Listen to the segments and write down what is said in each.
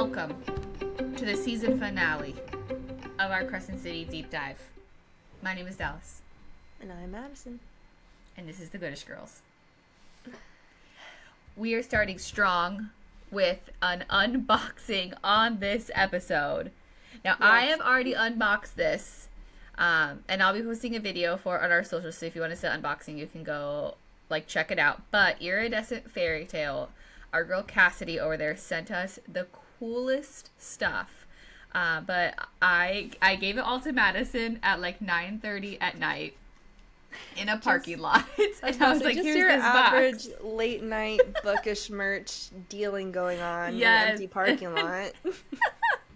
Welcome to the season finale of our Crescent City Deep Dive. My name is Dallas. And I'm Madison. And this is the Goodish Girls. We are starting strong with an unboxing on this episode. Now, yes. I have already unboxed this, and I'll be posting a video on our socials, so if you want to see unboxing, you can go, check it out. But Iridescent Fairy Tale, our girl Cassidy over there, sent us the coolest stuff. But I gave it all to Madison at 9:30 at night in a parking lot. And I was like, here's your this average box. Late night bookish merch dealing going on in an empty parking lot.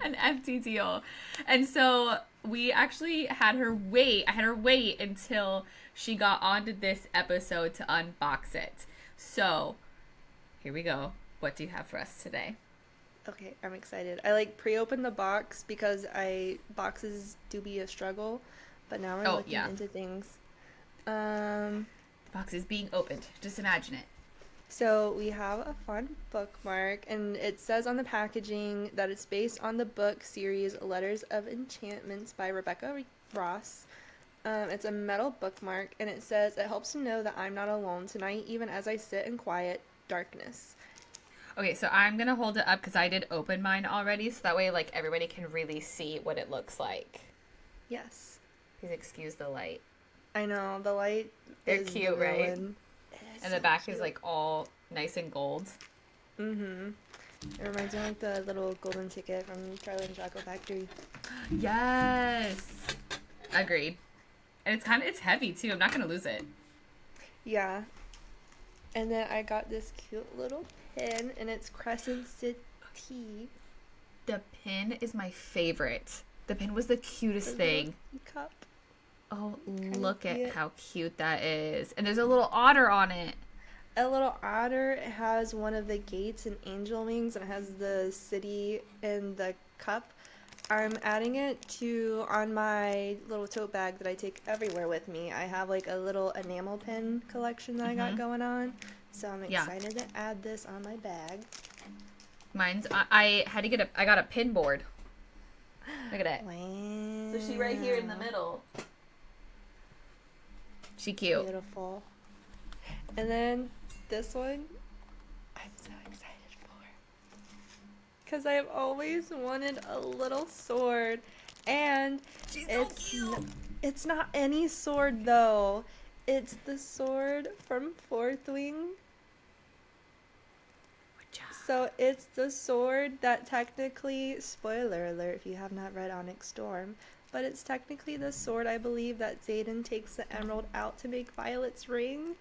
An empty deal. And so we actually had her wait. I had her wait until she got onto this episode to unbox it. So here we go. What do you have for us today? Okay, I'm excited. I pre-opened the box because boxes do be a struggle, but now we're looking into things. The box is being opened. Just imagine it. So we have a fun bookmark, and it says on the packaging that it's based on the book series Letters of Enchantments by Rebecca Ross. It's a metal bookmark, and it says, "It helps to know that I'm not alone tonight, even as I sit in quiet darkness." Okay, so I'm going to hold it up because I did open mine already, so that way, everybody can really see what it looks like. Yes. Please excuse the light. I know, the light They're is cute, right? And the back is, all nice and gold. Mm-hmm. It reminds me of the little golden ticket from Charlie and the Chocolate Factory. Yes! Agreed. And it's heavy, too. I'm not going to lose it. Yeah. And then I got this cute little pin, and it's Crescent City. The pin is my favorite. The pin was the cutest thing. Cup. Oh, look at how cute that is. And there's a little otter on it. A little otter. It has one of the gates and angel wings, and it has the city in the cup. I'm adding it on my little tote bag that I take everywhere with me. I have a little enamel pin collection that I got going on. So I'm excited to add this on my bag. Mine's, I got a pin board. Look at it. Wow. So she right here in the middle. She cute. Beautiful. And then this one, I'm so excited for. Because I've always wanted a little sword. And she's so cute. It's not any sword, though. It's the sword from Fourth Wing. So it's the sword that technically, spoiler alert if you have not read Onyx Storm, but it's technically the sword, I believe, that Xaden takes the emerald out to make Violet's ring.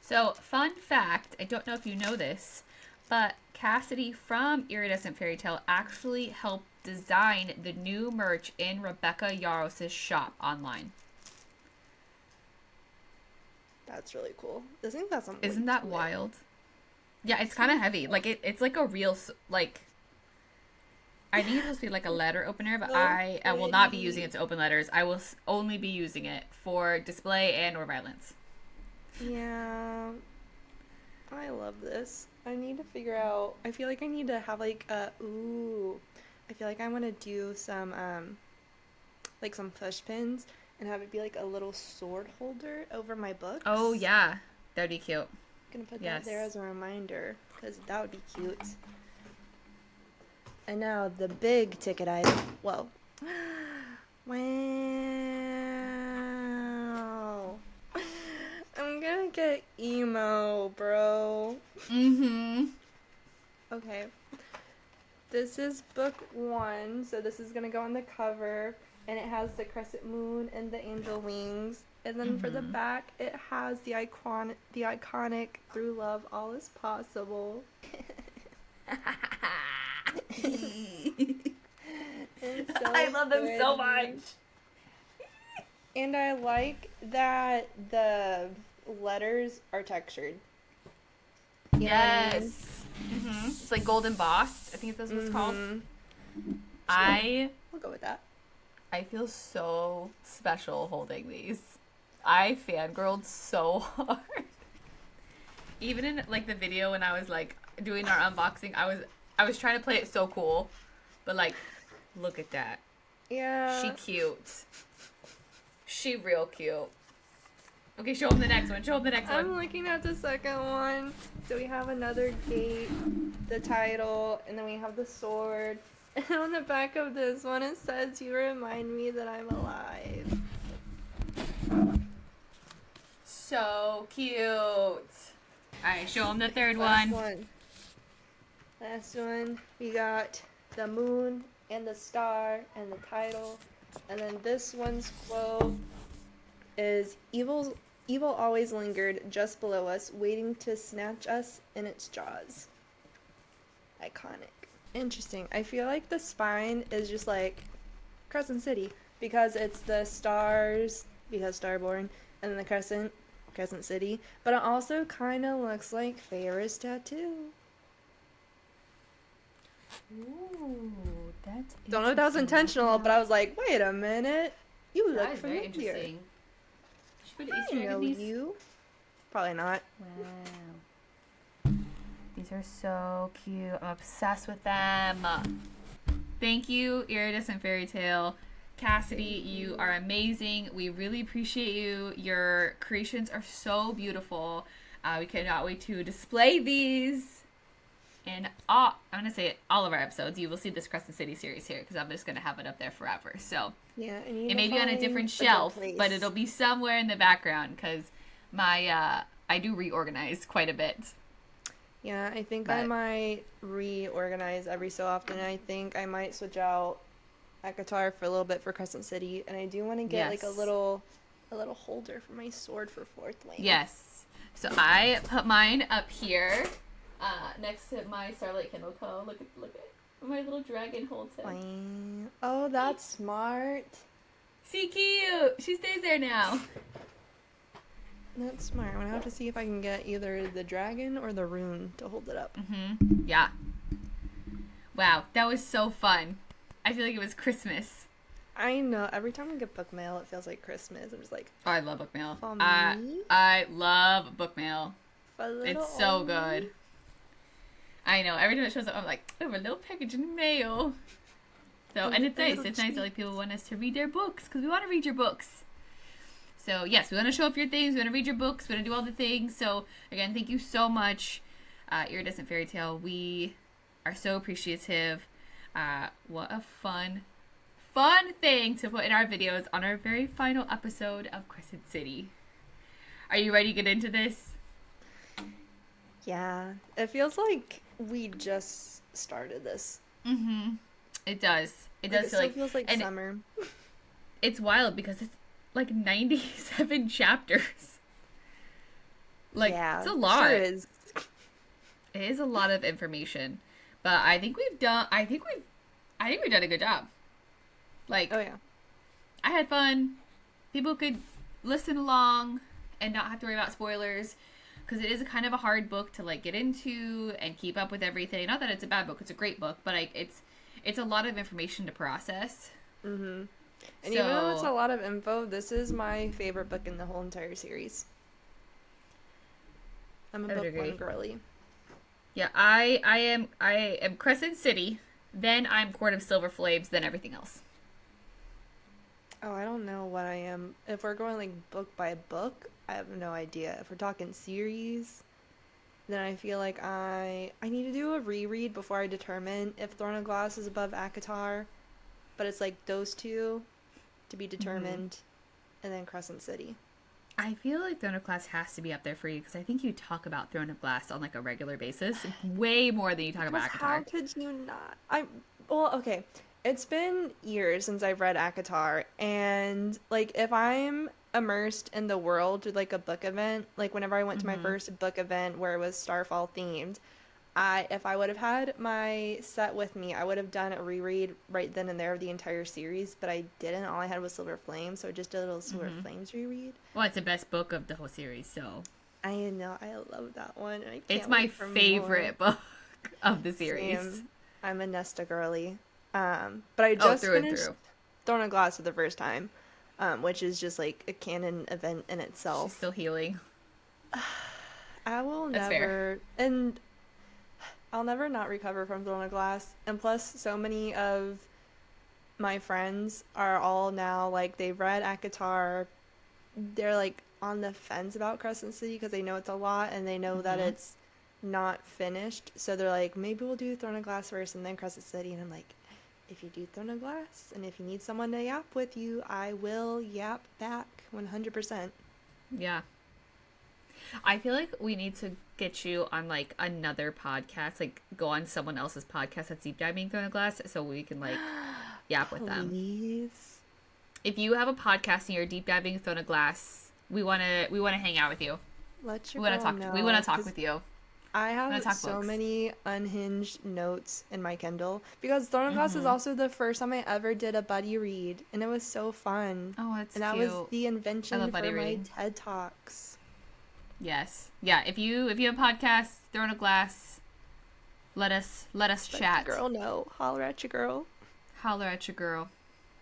So, fun fact, I don't know if you know this, but Cassidy from Iridescent Fairy Tale actually helped design the new merch in Rebecca Yarros' shop online. That's really cool. I think that's something. Isn't that wild? Yeah, it's kind of heavy. It's like a real, I think it's supposed to be a letter opener, but I will not be using it to open letters. I will only be using it for display and or violence. Yeah. I love this. I need to figure out, I feel like I need to have I feel like I want to do some, some push pins and have it be a little sword holder over my books. Oh, yeah. That'd be cute. I'm going to put that there as a reminder, because that would be cute. And now the big ticket item. Whoa. Wow. I'm going to get emo, bro. Mm-hmm. Okay. This is book 1, so this is going to go on the cover. And it has the crescent moon and the angel wings. And then for the back, it has the iconic "Through love, all is possible." I love them so much. And I like that the letters are textured. Yes. Mm-hmm. It's gold embossed. I think that's what it's called. I'll go with that. I feel so special holding these. I fangirled so hard. Even in like the video when I was like doing our unboxing, I was trying to play it so cool, but like, look at that. Yeah. She cute. She real cute. Okay, show him the next one. Show him the next one. I'm looking at the second one. So we have another gate, the title, and then we have the sword. And on the back of this one, it says, "You remind me that I'm alive." So cute. Alright, show him the third Last one. one. Last one, we got the moon and the star and the title. And then this one's quote is, Evil always lingered just below us, waiting to snatch us in its jaws." Iconic. Interesting. I feel like the spine is just like Crescent City, because it's the stars, because Starborn, and then the Crescent City. But it also kind of looks like Feyre's tattoo. Ooh, that's Don't know if that was intentional, but I was like, wait a minute. You that look is very familiar. interesting. Should we put I Easter egg know in these? you. Probably not. Wow. These are so cute. I'm obsessed with them. Thank you, Iridescent Fairy Tale. Cassidy, you are amazing. We really appreciate you. Your creations are so beautiful. We cannot wait to display these in all, I'm going to say all of our episodes. You will see this Crescent City series here because I'm just going to have it up there forever. So Yeah, it may be on a different shelf, but it'll be somewhere in the background because I do reorganize quite a bit. Yeah, I think I might reorganize every so often. I think I might switch out ACOTAR for a little bit for Crescent City, and I do want to get like a little holder for my sword for 4th lane. Yes. So I put mine up here, next to my Starlight Candle Co. Look at my little dragon holds it. Oh, that's smart. See, cute. She stays there now. That's smart. I'm gonna have to see if I can get either the dragon or the rune to hold it up. Yeah. Wow, that was so fun. I feel like it was Christmas. I know. Every time I get book mail, it feels like Christmas. I'm just like, Oh, I love book mail. For me? I love book mail. a little It's so old good. me. I know. Every time it shows up, I'm like, I have a little package in the mail. So, and it's nice. It's nice that like people want us to read their books because we want to read your books. So, yes, we want to show off your things. We want to read your books. We want to do all the things. So, again, thank you so much, Iridescent Fairy Tale. We are so appreciative. What a fun thing to put in our videos on our very final episode of Crescent City. Are you ready to get into this? Yeah. It feels like we just started this. It does. It Like, does it feel still like feels like and summer. it's wild because it's like 97 chapters. Like, yeah, it's a lot. Sure is. It is a lot of information, but I think we've done a good job. Like, Oh yeah. I had fun. People could listen along and not have to worry about spoilers because it is a kind of a hard book to like get into and keep up with everything. Not that it's a bad book; it's a great book, but like it's a lot of information to process. And even though it's a lot of info, this is my favorite book in the whole entire series. I'm a book one girly. Yeah, I am Crescent City, then I'm Court of Silver Flames, then everything else. Oh, I don't know what I am. If we're going like book by book, I have no idea. If we're talking series, then I feel like I need to do a reread before I determine if Throne of Glass is above ACOTAR. But it's like those two to be determined, and then Crescent City. I feel like Throne of Glass has to be up there for you because I think you talk about Throne of Glass on like a regular basis, way more than you talk about ACOTAR. How could you not? Well, okay. It's been years since I've read ACOTAR, and like if I'm immersed in the world through like a book event, like whenever I went to my first book event where it was Starfall themed, if I would have had my set with me, I would have done a reread right then and there of the entire series, but I didn't. All I had was Silver Flames, so I just did a little Silver Flames reread. Well, it's the best book of the whole series, so. I know, I love that one. And I can't it's my wait for favorite more. book of the series. Same. I'm a Nesta girly. But I just finished Throne of Glass for the first time, which is just like a canon event in itself. She's still healing. I will That's never, and I'll never not recover from Throne of Glass. And plus, so many of my friends are all now, like, they've read ACOTAR. They're, like, on the fence about Crescent City because they know it's a lot and they know that Mm-hmm. it's not finished. So they're like, maybe we'll do Throne of Glass first and then Crescent City. And I'm like, if you do Throne of Glass and if you need someone to yap with you, I will yap back 100%. Yeah. I feel like we need to get you on like another podcast, like go on someone else's podcast that's deep diving Throne of Glass, so we can like yap with them. Please. If you have a podcast and you're deep diving Throne of Glass, we wanna hang out with you. Let We your wanna girl talk. know. We wanna talk 'Cause with you. I We wanna have talk so books. many unhinged notes in my Kindle because Throne of Glass is Mm-hmm. also the first time I ever did a buddy read, and it was so fun. Oh, it's And that cute. was the I invention love for buddy my reading. TED Talks. Yes. Yeah. If you have a podcast, Throne of Glass, let us Let chat. your girl know. Holler at your girl. Holler at your girl.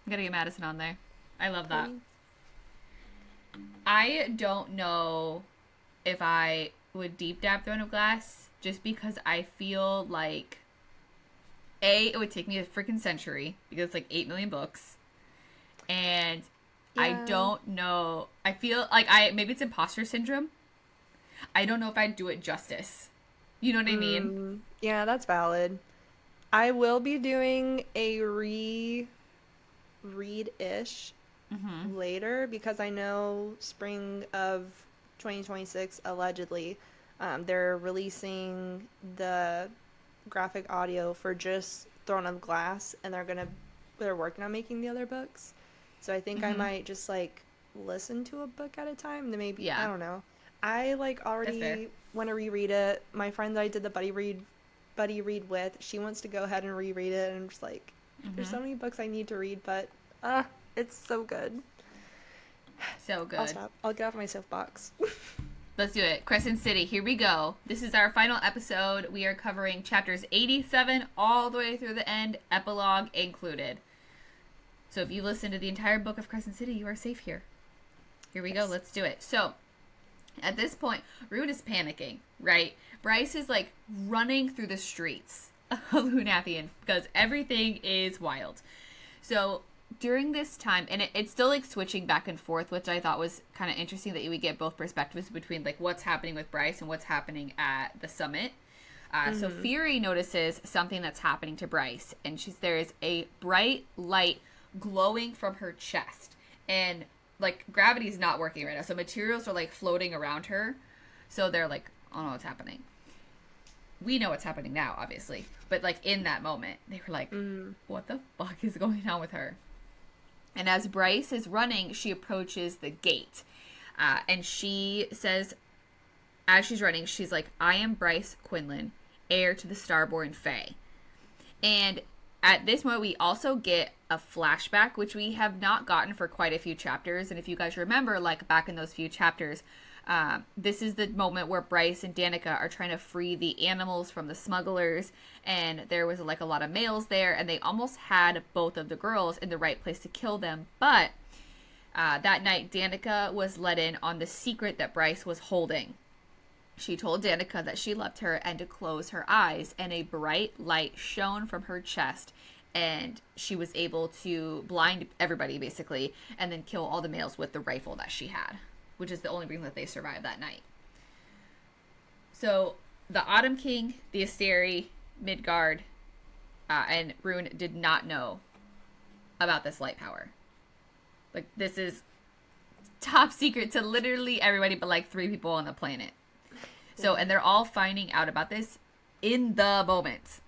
Gotta get Madison on there. I love that. Please. I don't know if I would deep dive Throne of Glass just because I feel like it would take me a freaking century because it's like 8 million books. And I Yeah. don't know. I feel like maybe it's imposter syndrome. I don't know if I'd do it justice. You know what I mean? Yeah, that's valid. I will be doing a read-ish Mm-hmm. later because I know spring of 2026 allegedly they're releasing the graphic audio for just Throne of Glass and they're working on making the other books. So I think I Mhm. might just like listen to a book at a time and then maybe Yeah. I don't know. I like That's fair. already want to reread it. My friend that I did the buddy read with, she wants to go ahead and reread it and I'm just like there's so Mm-hmm. many books I need to read, but it's so good. So I'll good. stop. I'll get off my soapbox. Let's do it. Crescent City, here we go. This is our final episode. We are covering chapters 87 all the way through the end, epilogue included. So if you listen to the entire book of Crescent City, you are safe here. Here we go. Yes. Let's do it. So at this point, Rune is panicking, right? Bryce is like running through the streets of Lunathian because everything is wild. So during this time, and it's still like switching back and forth, which I thought was kind of interesting that you would get both perspectives between like what's happening with Bryce and what's happening at the summit. So Fury notices something that's happening to Bryce, and there is a bright light glowing from her chest, and like gravity is not working right now, so materials are like floating around her. So they're like, I don't know what's happening. We know what's happening now, obviously, but like in that moment, they were like, what the fuck is going on with her? And as Bryce is running, she approaches the gate. And she says, as she's running, she's like, I am Bryce Quinlan, heir to the Starborn Fae. And at this moment, we also get a flashback, which we have not gotten for quite a few chapters. And if you guys remember, like back in those few chapters, this is the moment where Bryce and Danica are trying to free the animals from the smugglers, and there was like a lot of males there, and they almost had both of the girls in the right place to kill them. But that night, Danica was let in on the secret that Bryce was holding. She told Danica that she loved her and to close her eyes, and a bright light shone from her chest, and she was able to blind everybody basically, and then kill all the males with the rifle that she had, which is the only reason that they survived that night. So the Autumn King, the Asteri, Midgard, and Rune did not know about this light power. Like, this is top secret to literally everybody but like 3 people on the planet. So, and they're all finding out about this in the moment.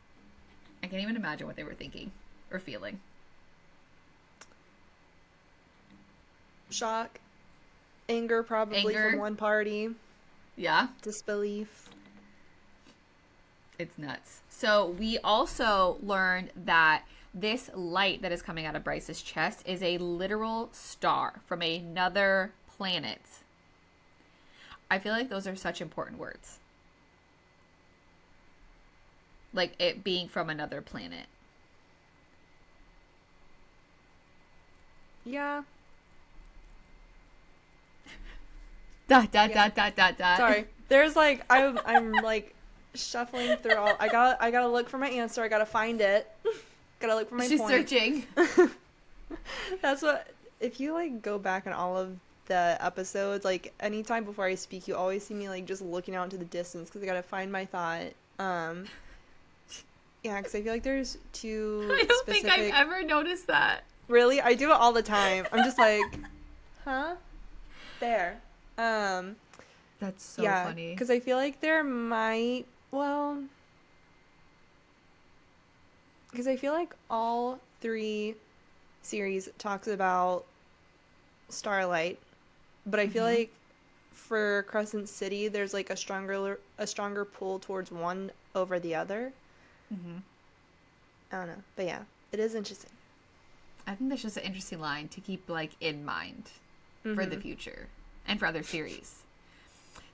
I can't even imagine what they were thinking or feeling. Shock. Anger, probably Anger. from one party. Yeah. Disbelief. It's nuts. So we also learned that this light that is coming out of Bryce's chest is a literal star from another planet. I feel like those are such important words. Like it being from another planet. Yeah. Dot, dot, Yeah. dot, dot, dot, dot. Sorry. There's like I'm like shuffling through all. I gotta look for my answer. I gotta find it. Gotta look for my She's point. searching. That's what. If you like go back on all of the episodes, like anytime before I speak, you always see me like just looking out into the distance because I gotta find my thought. Yeah, because I feel like there's two I don't specific... think I've ever noticed that. Really? I do it all the time. I'm just like, huh? There. That's so yeah, funny. because I feel like there might... Well... Because I feel like all three series talks about Starlight, but I feel like for Crescent City, there's like a stronger pull towards one over the other. I don't know, but yeah, it is interesting. I think that's just an interesting line to keep like in mind for the future and for other series.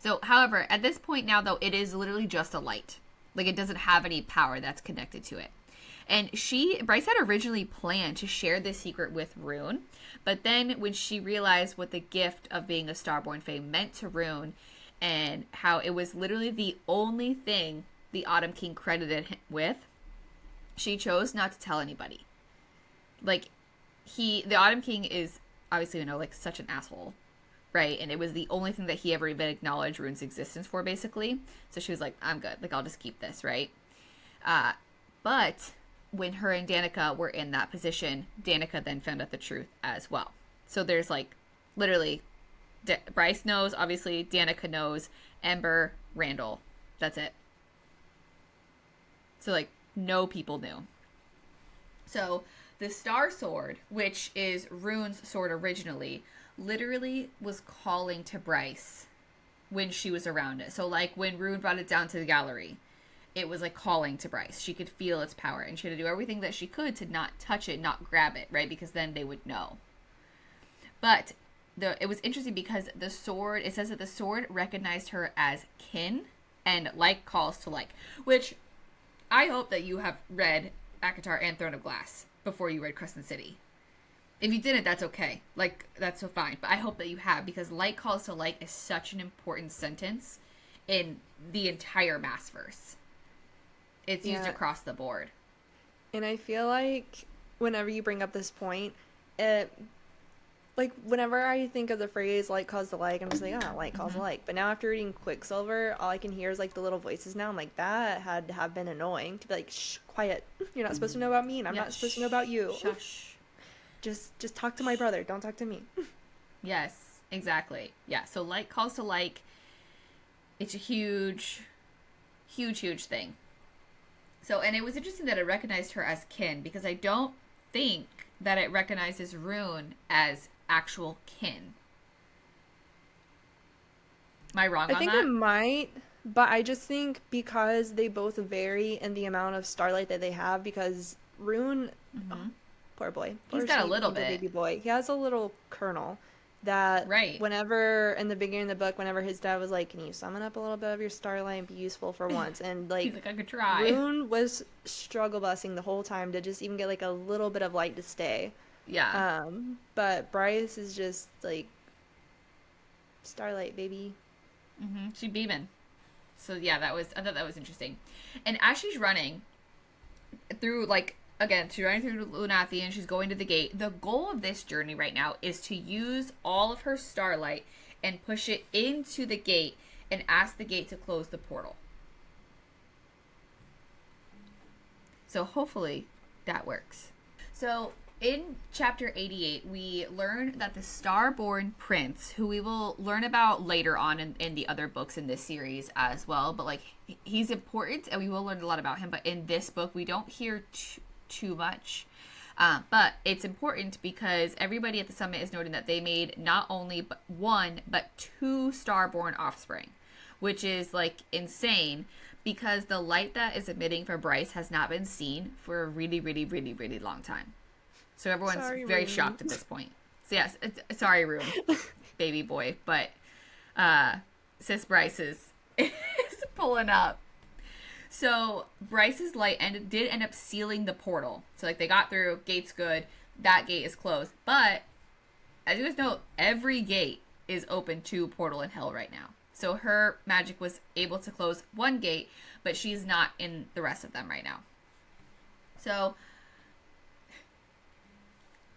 So, however, at this point now, though, it is literally just a light. Like, it doesn't have any power that's connected to it. And Bryce had originally planned to share this secret with Rune, but then when she realized what the gift of being a Starborn Fae meant to Rune, and how it was literally the only thing the Autumn King credited him with, she chose not to tell anybody. Like, the Autumn King is obviously, like such an asshole, right? And it was the only thing that he ever even acknowledged Rune's existence for, basically. So she was like, I'm good. Like, I'll just keep this, right? But when her and Danica were in that position, Danica then found out the truth as well. So there's like, literally, Bryce knows, obviously, Danica knows, Ember, Randall. That's it. So, like, no people knew. So, the Star Sword, which is Rune's sword originally, literally was calling to Bryce when she was around it. So, like, when Rune brought it down to the gallery, it was, like, calling to Bryce. She could feel its power, and she had to do everything that she could to not touch it, not grab it, right? Because then they would know. But it was interesting because the sword, it says that the sword recognized her as kin, and like calls to like, which... I hope that you have read ACOTAR and Throne of Glass before you read Crescent City. If you didn't, that's okay. Like, that's so fine. But I hope that you have, because like calls to like is such an important sentence in the entire Maasverse. It's used across the board. And I feel like whenever you bring up this point, like, whenever I think of the phrase like calls to like, I'm just like, oh, like calls to like. But now after reading Quicksilver, all I can hear is like the little voices now. I'm like, that had to have been annoying to be like, shh, quiet. You're not supposed to know about me, and I'm not supposed to know about you. Shush. Just talk to my brother. Don't talk to me. Yes, exactly. Yeah, so like calls to like, it's a huge, huge, huge thing. So, and it was interesting that it recognized her as kin, because I don't think that it recognizes Rune as actual kin. Am I wrong on that? I think it might, but I just think because they both vary in the amount of starlight that they have, because Rune, oh, poor boy. He's got a little bit. Baby boy. He has a little kernel that whenever, in the beginning of the book, whenever his dad was like, can you summon up a little bit of your starlight and be useful for once? And like, he's like, I could try. Rune was struggle busing the whole time to just even get like a little bit of light to stay. Yeah. But Bryce is just like starlight, baby. She beaming. So yeah, I thought that was interesting. And as she's running through, like, again, she's running through Lunathi and she's going to the gate. The goal of this journey right now is to use all of her starlight and push it into the gate and ask the gate to close the portal. So hopefully that works. So in chapter 88, we learn that the Starborn Prince, who we will learn about later on in the other books in this series as well, but like, he's important and we will learn a lot about him, but in this book we don't hear too much. But it's important because everybody at the summit is noting that they made not only one, but two Starborn offspring, which is like insane because the light that is emitting for Bryce has not been seen for a really, really, really, really long time. So everyone's very shocked at this point. So yes, sorry, Rune, baby boy, but sis Bryce is pulling up. So Bryce's light did end up sealing the portal. So like they got through, gate's good, that gate is closed. But as you guys know, every gate is open to Portal in Hell right now. So her magic was able to close one gate, but she's not in the rest of them right now. So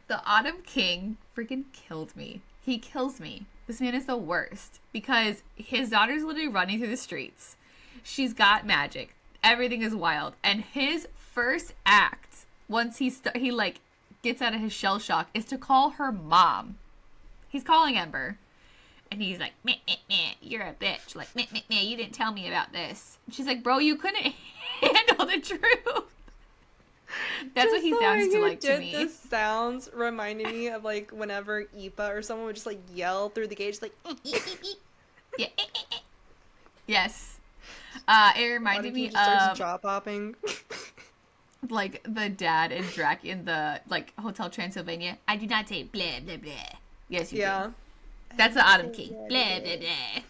the Autumn King freaking killed me. He kills me. This man is the worst because his daughter's literally running through the streets. She's got magic. Everything is wild. And his first act, once he like gets out of his shell shock, is to call her mom. He's calling Ember. And he's like, meh, meh, meh, you're a bitch. Like, meh, meh, meh, you didn't tell me about this. And she's like, bro, you couldn't handle the truth. That's just what he sounds like to me. This sounds reminded me of like whenever Ipa or someone would just like yell through the gate, just like yeah. Yes. It reminded me of jaw popping. Like the dad in the like Hotel Transylvania. I do not say blah blah blah. Yes, you do. That's the Autumn King. Blah blah blah.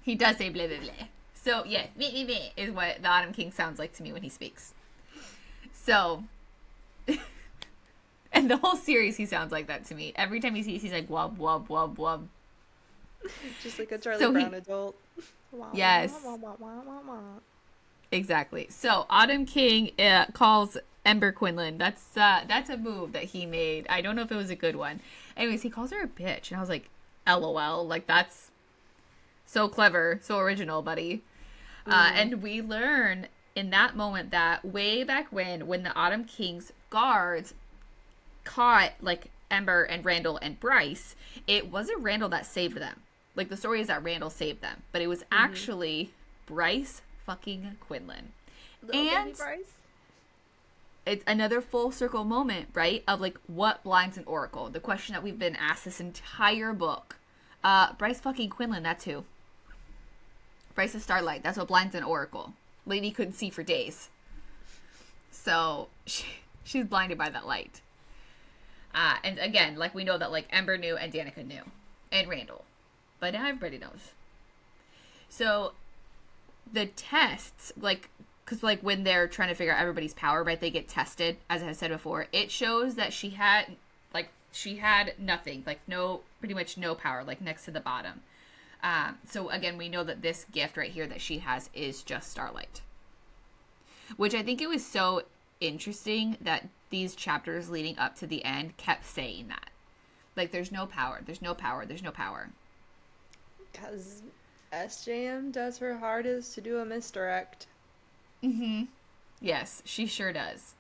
He does say blah blah blah. So yes, meh, meh, meh, is what the Autumn King sounds like to me when he speaks. So, and the whole series, he sounds like that to me. Every time he sees, he's like, wub, wub, wub, wub. Just like a Charlie Brown adult. Yes. Exactly. So, Autumn King calls Ember Quinlan. That's a move that he made. I don't know if it was a good one. Anyways, he calls her a bitch. And I was like, LOL. Like, that's so clever. So original, buddy. And we learn in that moment that way back when the Autumn King's guards caught like Ember and Randall and Bryce, it wasn't Randall that saved them. Like the story is that Randall saved them, but it was actually Bryce fucking Quinlan. Little baby Bryce. It's another full circle moment, right? Of like what blinds an oracle. The question that we've been asked this entire book. Bryce fucking Quinlan, that's who. Bryce is Starlight. That's what blinds an oracle. Lady couldn't see for days. So she's blinded by that light. And again, like we know that like Ember knew and Danica knew. And Randall. But now everybody knows. So the tests, like, because like when they're trying to figure out everybody's power, right, they get tested, as I said before. It shows that she had nothing, like pretty much no power, like next to the bottom. So again, we know that this gift right here that she has is just Starlight. Which I think it was so interesting that these chapters leading up to the end kept saying that. Like, there's no power, there's no power, there's no power. Because SJM does her hardest to do a misdirect. Mm-hmm. Yes, she sure does.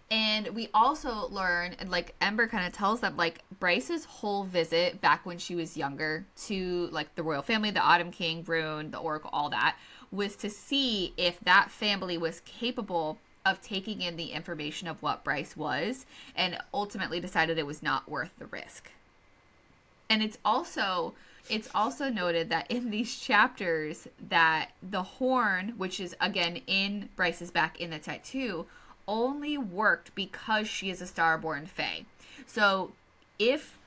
And we also learn, and like Ember kind of tells them, like Bryce's whole visit back when she was younger to like the royal family, the Autumn King, Rune, the Oracle, all that, was to see if that family was capable of taking in the information of what Bryce was, and ultimately decided it was not worth the risk. And it's also noted that in these chapters that the horn, which is again in Bryce's back in the tattoo, only worked because she is a Starborn Fae. So if,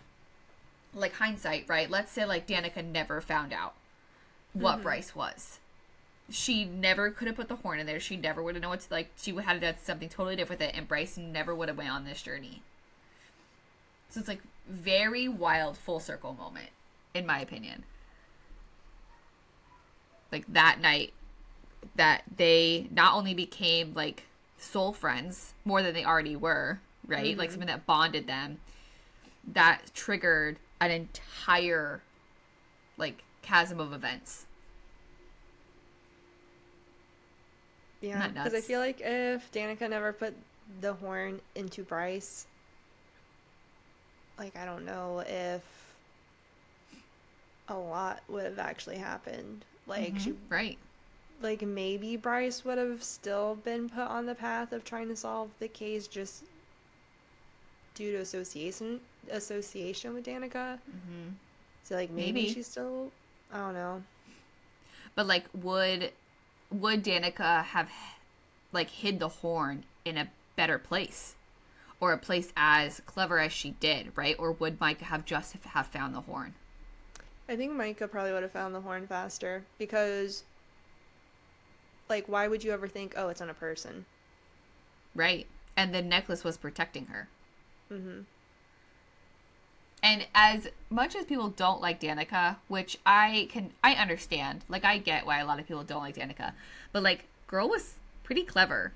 like hindsight, right, let's say like Danica never found out what Bryce was. She never could have put the horn in there. She never would have known what to, like, she would have done something totally different with it, and Bryce never would have went on this journey. So it's like very wild full circle moment, in my opinion. Like that night that they not only became like soul friends more than they already were, right? Like something that bonded them, that triggered an entire like chasm of events. Yeah, because I feel like if Danica never put the horn into Bryce, like I don't know if a lot would have actually happened. Like right. Like maybe Bryce would have still been put on the path of trying to solve the case just due to association with Danica. So like maybe she's still, I don't know. But like would Danica have like hid the horn in a better place, or a place as clever as she did, right? Or would Micah have found the horn? I think Micah probably would have found the horn faster, because like why would you ever think, oh, it's on a person? Right. And the necklace was protecting her. And as much as people don't like Danica, which I understand. Like, I get why a lot of people don't like Danica. But, like, girl was pretty clever.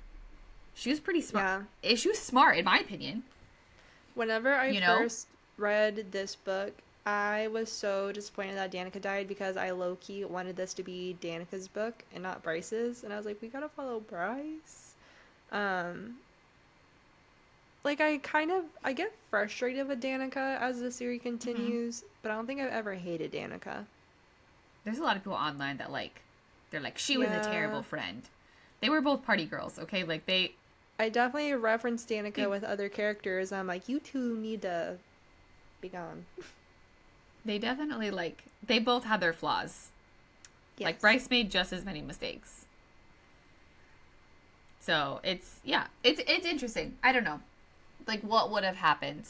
She was pretty smart. Yeah. She was smart, in my opinion. Whenever I first read this book, I was so disappointed that Danica died because I low-key wanted this to be Danica's book and not Bryce's. And I was like, we gotta follow Bryce. Like, I get frustrated with Danica as the series continues, but I don't think I've ever hated Danica. There's a lot of people online that, like, they're like, she was a terrible friend. They were both party girls, okay? Like, I definitely reference Danica with other characters. I'm like, you two need to be gone. They definitely, like, they both had their flaws. Yes. Like, Bryce made just as many mistakes. So, it's interesting. I don't know. Like, what would have happened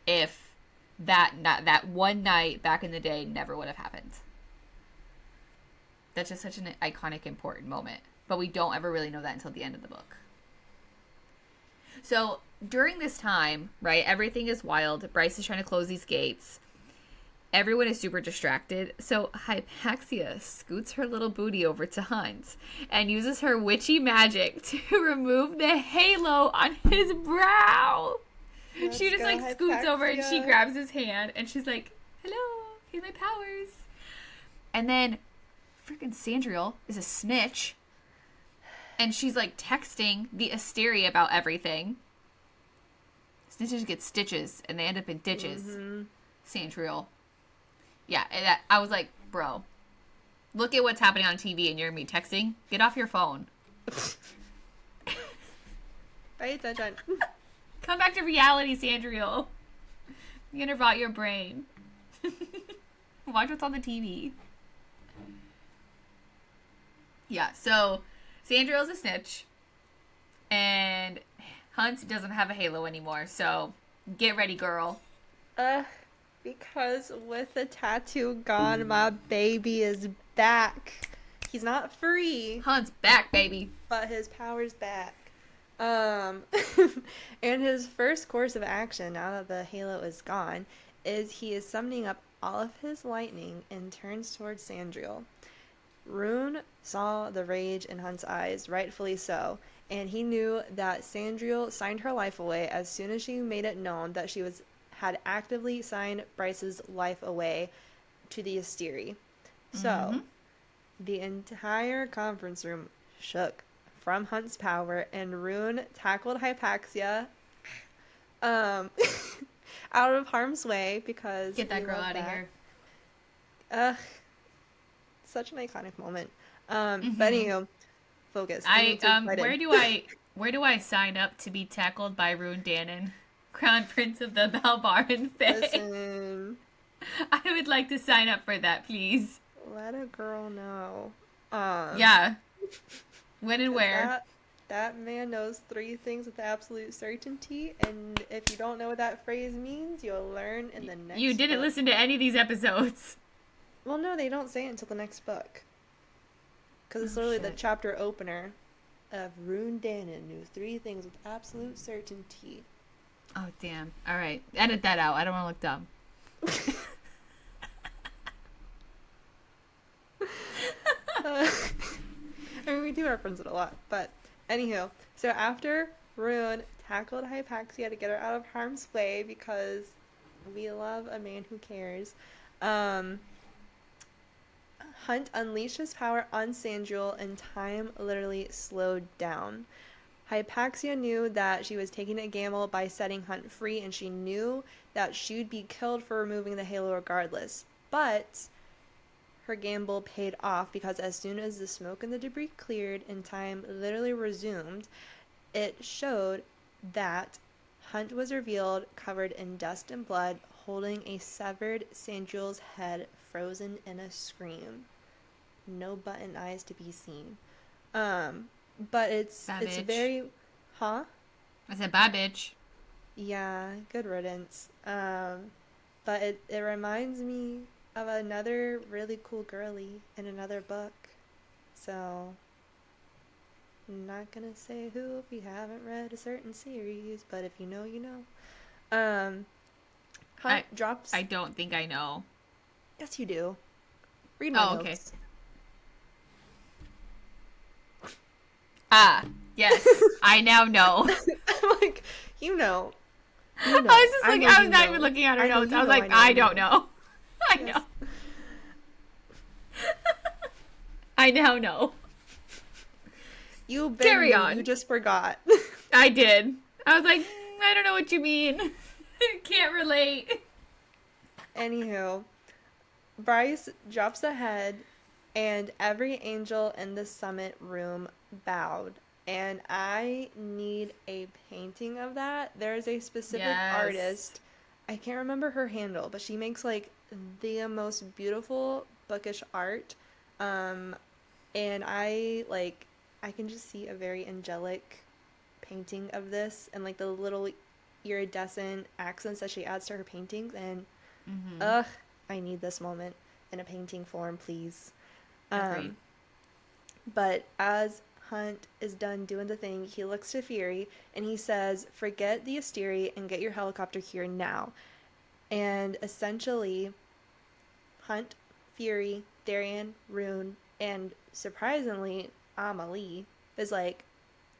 if that one night back in the day never would have happened? That's just such an iconic, important moment. But we don't ever really know that until the end of the book. So, during this time, right, everything is wild. Bryce is trying to close these gates. Everyone is super distracted. So, Hypaxia scoots her little booty over to Hunt and uses her witchy magic to remove the halo on his brow. She just, like, scoots over and she grabs his hand and she's like, hello, here's my powers. And then, freaking Sandriel is a snitch. And she's, like, texting the Asteria about everything. Snitches get stitches, and they end up in ditches. Mm-hmm. Sandriel. Yeah, and I was like, bro, look at what's happening on TV and you're me texting. Get off your phone. Pay attention. Come back to reality, Sandriel. You're gonna rot your brain. Watch what's on the TV. Yeah, so Sandriel's a snitch. And Hunt doesn't have a halo anymore, so get ready, girl. Because with the tattoo gone, my baby is back. He's not free. Hunt's back, baby. But his power's back. And his first course of action, now that the halo is gone, is he is summoning up all of his lightning and turns towards Sandriel. Rune saw the rage in Hunt's eyes, rightfully so, and he knew that Sandriel signed her life away as soon as she made it known that she had actively signed Bryce's life away to the Asteri. So, the entire conference room shook from Hunt's power, and Rune tackled Hypaxia out of harm's way because... Get that girl out of here. Such an iconic moment. But anywho, focus. Where do I sign up to be tackled by Rune Dannon, Crown Prince of the Balbaran Fae? Listen. I would like to sign up for that, please. Let a girl know. Yeah. When and where? That man knows 3 things with absolute certainty, and if you don't know what that phrase means, you'll learn in the next You didn't listen to any of these episodes. Well, no, they don't say it until the next book. Because it's literally the chapter opener of Rune Dannon knew 3 things with absolute certainty. Oh, damn. All right. Edit that out. I don't want to look dumb. I mean, we do reference it a lot. But, anywho. So, after Rune tackled Hypaxia to get her out of harm's way, because we love a man who cares, Hunt unleashed his power on Sandriel, and time literally slowed down. Hypaxia knew that she was taking a gamble by setting Hunt free, and she knew that she would be killed for removing the halo regardless. But her gamble paid off, because as soon as the smoke and the debris cleared and time literally resumed, it showed that Hunt was revealed covered in dust and blood, holding a severed Sandriel's head frozen in a scream. No button eyes to be seen. But it's very... Huh? I said, bye, bitch. Yeah, good riddance. But it reminds me of another really cool girly in another book. So, I'm not gonna say who if you haven't read a certain series, but if you know, you know. Hunt drops... I don't think I know. Yes, you do. Read my notes. Okay. Ah, yes. I now know. I'm like, you know. I was just like, I was not even looking at her notes. I was like, I don't know. I know. I now know. You Carry on. You just forgot. I did. I was like, I don't know what you mean. Can't relate. Anywho, Bryce drops a head, and every angel in the summit room bowed. And I need a painting of that. There's a specific artist. I can't remember her handle, but she makes like the most beautiful bookish art. And I can just see a very angelic painting of this and like the little iridescent accents that she adds to her paintings. And I need this moment in a painting form, please. Agreed. But as Hunt is done doing the thing, he looks to Fury and he says, forget the Asteri and get your helicopter here now. And essentially, Hunt, Fury, Darian, Rune, and surprisingly, Amelie is like,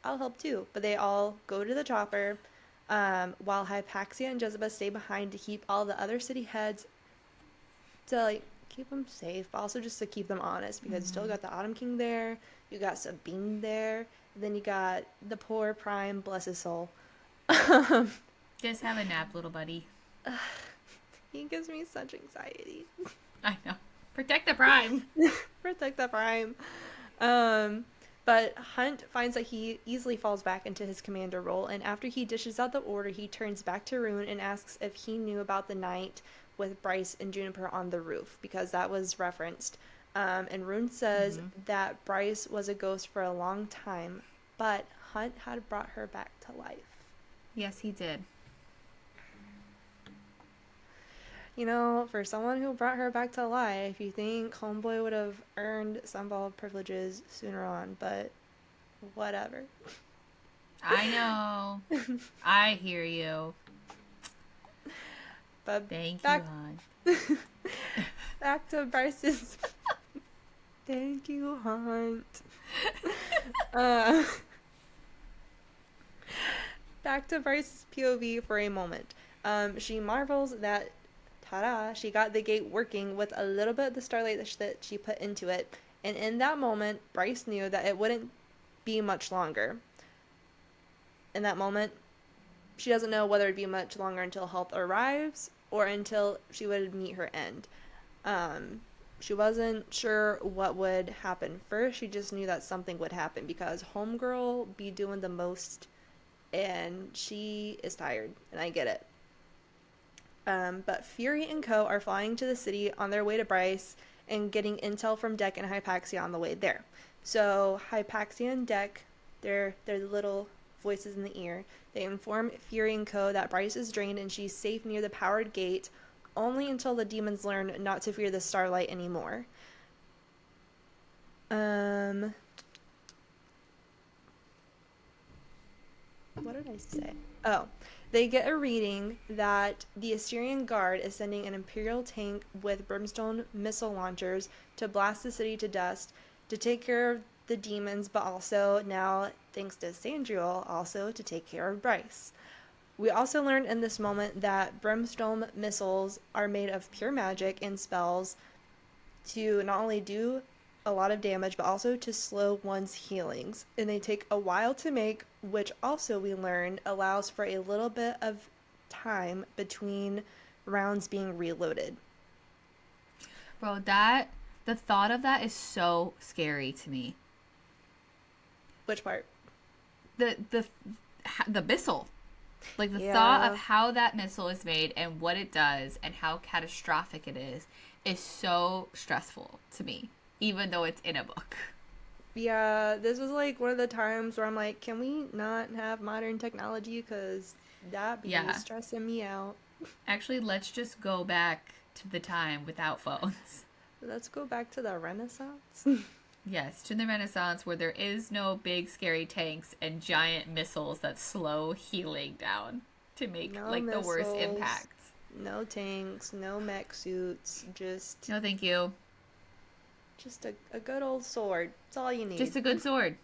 I'll help too. But they all go to the chopper, while Hypaxia and Jezebel stay behind to keep all the other city heads, to like keep them safe, but also just to keep them honest, because you still got the Autumn King there, you got Sabine there, and then you got the poor Prime, bless his soul. Just have a nap, little buddy. He gives me such anxiety. I know. Protect the Prime. Protect the Prime. But Hunt finds that he easily falls back into his commander role, and after he dishes out the order, he turns back to Rune and asks if he knew about the night with Bryce and Juniper on the roof, because that was referenced. And Rune says that Bryce was a ghost for a long time, but Hunt had brought her back to life. Yes, he did. You know, for someone who brought her back to life, you think Homeboy would have earned Sunball privileges sooner on, but whatever. I know. I hear you. But thank you, Hunt. Back to Bryce's... Thank you, Hunt. Back to Bryce's POV for a moment. She marvels that, ta-da, she got the gate working with a little bit of the starlight that she put into it. And in that moment, Bryce knew that it wouldn't be much longer. In that moment, she doesn't know whether it'd be much longer until help arrives or until she would meet her end. She wasn't sure what would happen first. She just knew that something would happen because Homegirl be doing the most and she is tired, and I get it. But Fury and Co. are flying to the city on their way to Bryce and getting intel from Deck and Hypaxia on the way there. So Hypaxia and Deck, they're the little voices in the ear. They inform Fury and Co. that Bryce is drained and she's safe near the powered gate, only until the demons learn not to fear the starlight anymore. What did I say? Oh, they get a reading that the Assyrian Guard is sending an Imperial tank with Brimstone missile launchers to blast the city to dust to take care of the demons, but also now, thanks to Sandriel, also to take care of Bryce. We also learned in this moment that Brimstone missiles are made of pure magic and spells to not only do a lot of damage, but also to slow one's healings. And they take a while to make, which also we learned allows for a little bit of time between rounds being reloaded. Bro, the thought of that is so scary to me. Which part? The missile. Like, the thought of how that missile is made and what it does and how catastrophic it is so stressful to me, even though it's in a book. Yeah, this was, like, one of the times where I'm like, can we not have modern technology? Because that be stressing me out. Actually, let's just go back to the time without phones. Let's go back to the Renaissance. Yes, to the Renaissance where there is no big scary tanks and giant missiles that slow healing down to make the worst impact. No tanks, no mech suits, just No, thank you. a good old sword. That's all you need. Just a good sword.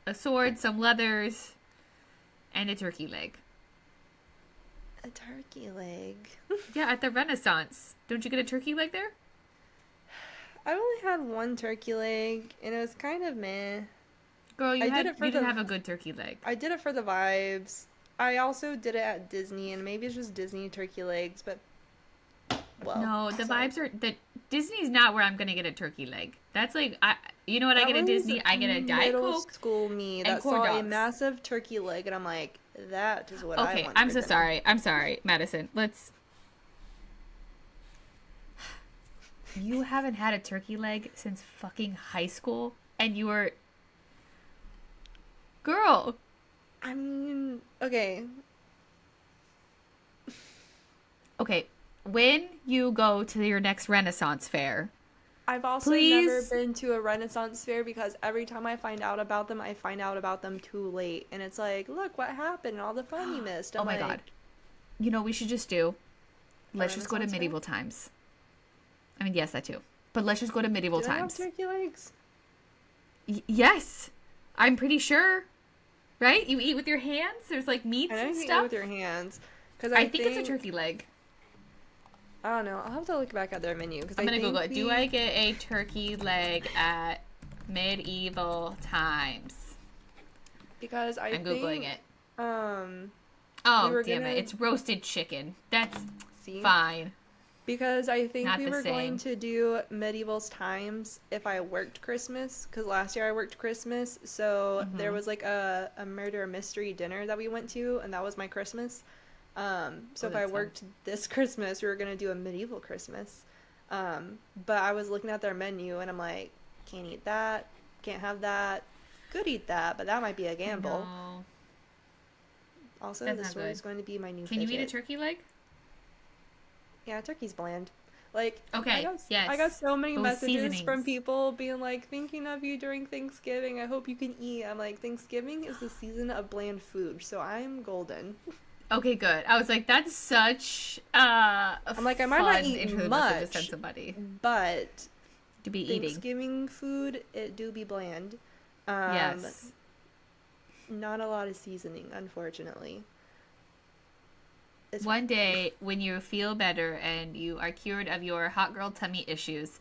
A sword, some leathers, and a turkey leg. A turkey leg. Yeah, at the Renaissance. Don't you get a turkey leg there? I've only had one turkey leg, and it was kind of meh. Girl, you did it for didn't the- have a good turkey leg. I did it for the vibes. I also did it at Disney, and maybe it's just Disney turkey legs, but well. No, the sorry. vibes are that Disney's not where I'm gonna get a turkey leg. That's like you know what I That get at was Disney? I get a Diet middle Coke. school me and that corn saw a dogs. massive turkey leg, and I'm like, that is what I Okay, want. I'm for so dinner. sorry. I'm sorry, Madison. You haven't had a turkey leg since fucking high school, and you were, girl. I mean, okay. Okay, when you go to your next Renaissance fair, I've also Please? never been to a Renaissance fair because every time I find out about them, I find out about them too late. And it's like, look what happened and all the fun you missed. oh I'm my like, god, you know what we should just do? Let's just go to Renaissance fair? medieval times. I mean, yes, that too. But let's just go to medieval Do they have times. turkey legs? Yes, I'm pretty sure. Right? You eat with your hands. There's like meats I know and you can stuff. eat with your hands. Because I think it's a turkey leg. I don't know. I'll have to look back at their menu. Cause I'm gonna Google it. we- Do I get a turkey leg at medieval times? Because I'm googling it. We Oh, were damn gonna- it! It's roasted chicken. That's See? fine. Because I think Not we the were going same. to do medieval times if I worked Christmas. Because last year I worked Christmas. So there was like a murder mystery dinner that we went to. And that was my Christmas. So Oh, if I that's fun. worked this Christmas, we were going to do a medieval Christmas. But I was looking at their menu and I'm like, can't eat that. Can't have that. Could eat that, but that might be a gamble. No. Also, That's the not sword good. is going to be my new Can you eat a fidget. turkey leg? Yeah, turkey's bland. Like, Okay, yes. I got so many But with messages from seasonings. people being like, thinking of you during Thanksgiving. I hope you can eat. I'm like, Thanksgiving is the season of bland food, so I'm golden. Okay, good. I was like, that's such I'm like, I might not fun eat intro much, message to send somebody but to be eating. Thanksgiving food, it do be bland. Yes. Not a lot of seasoning, unfortunately. It's One day, when you feel better and you are cured of your hot girl tummy issues,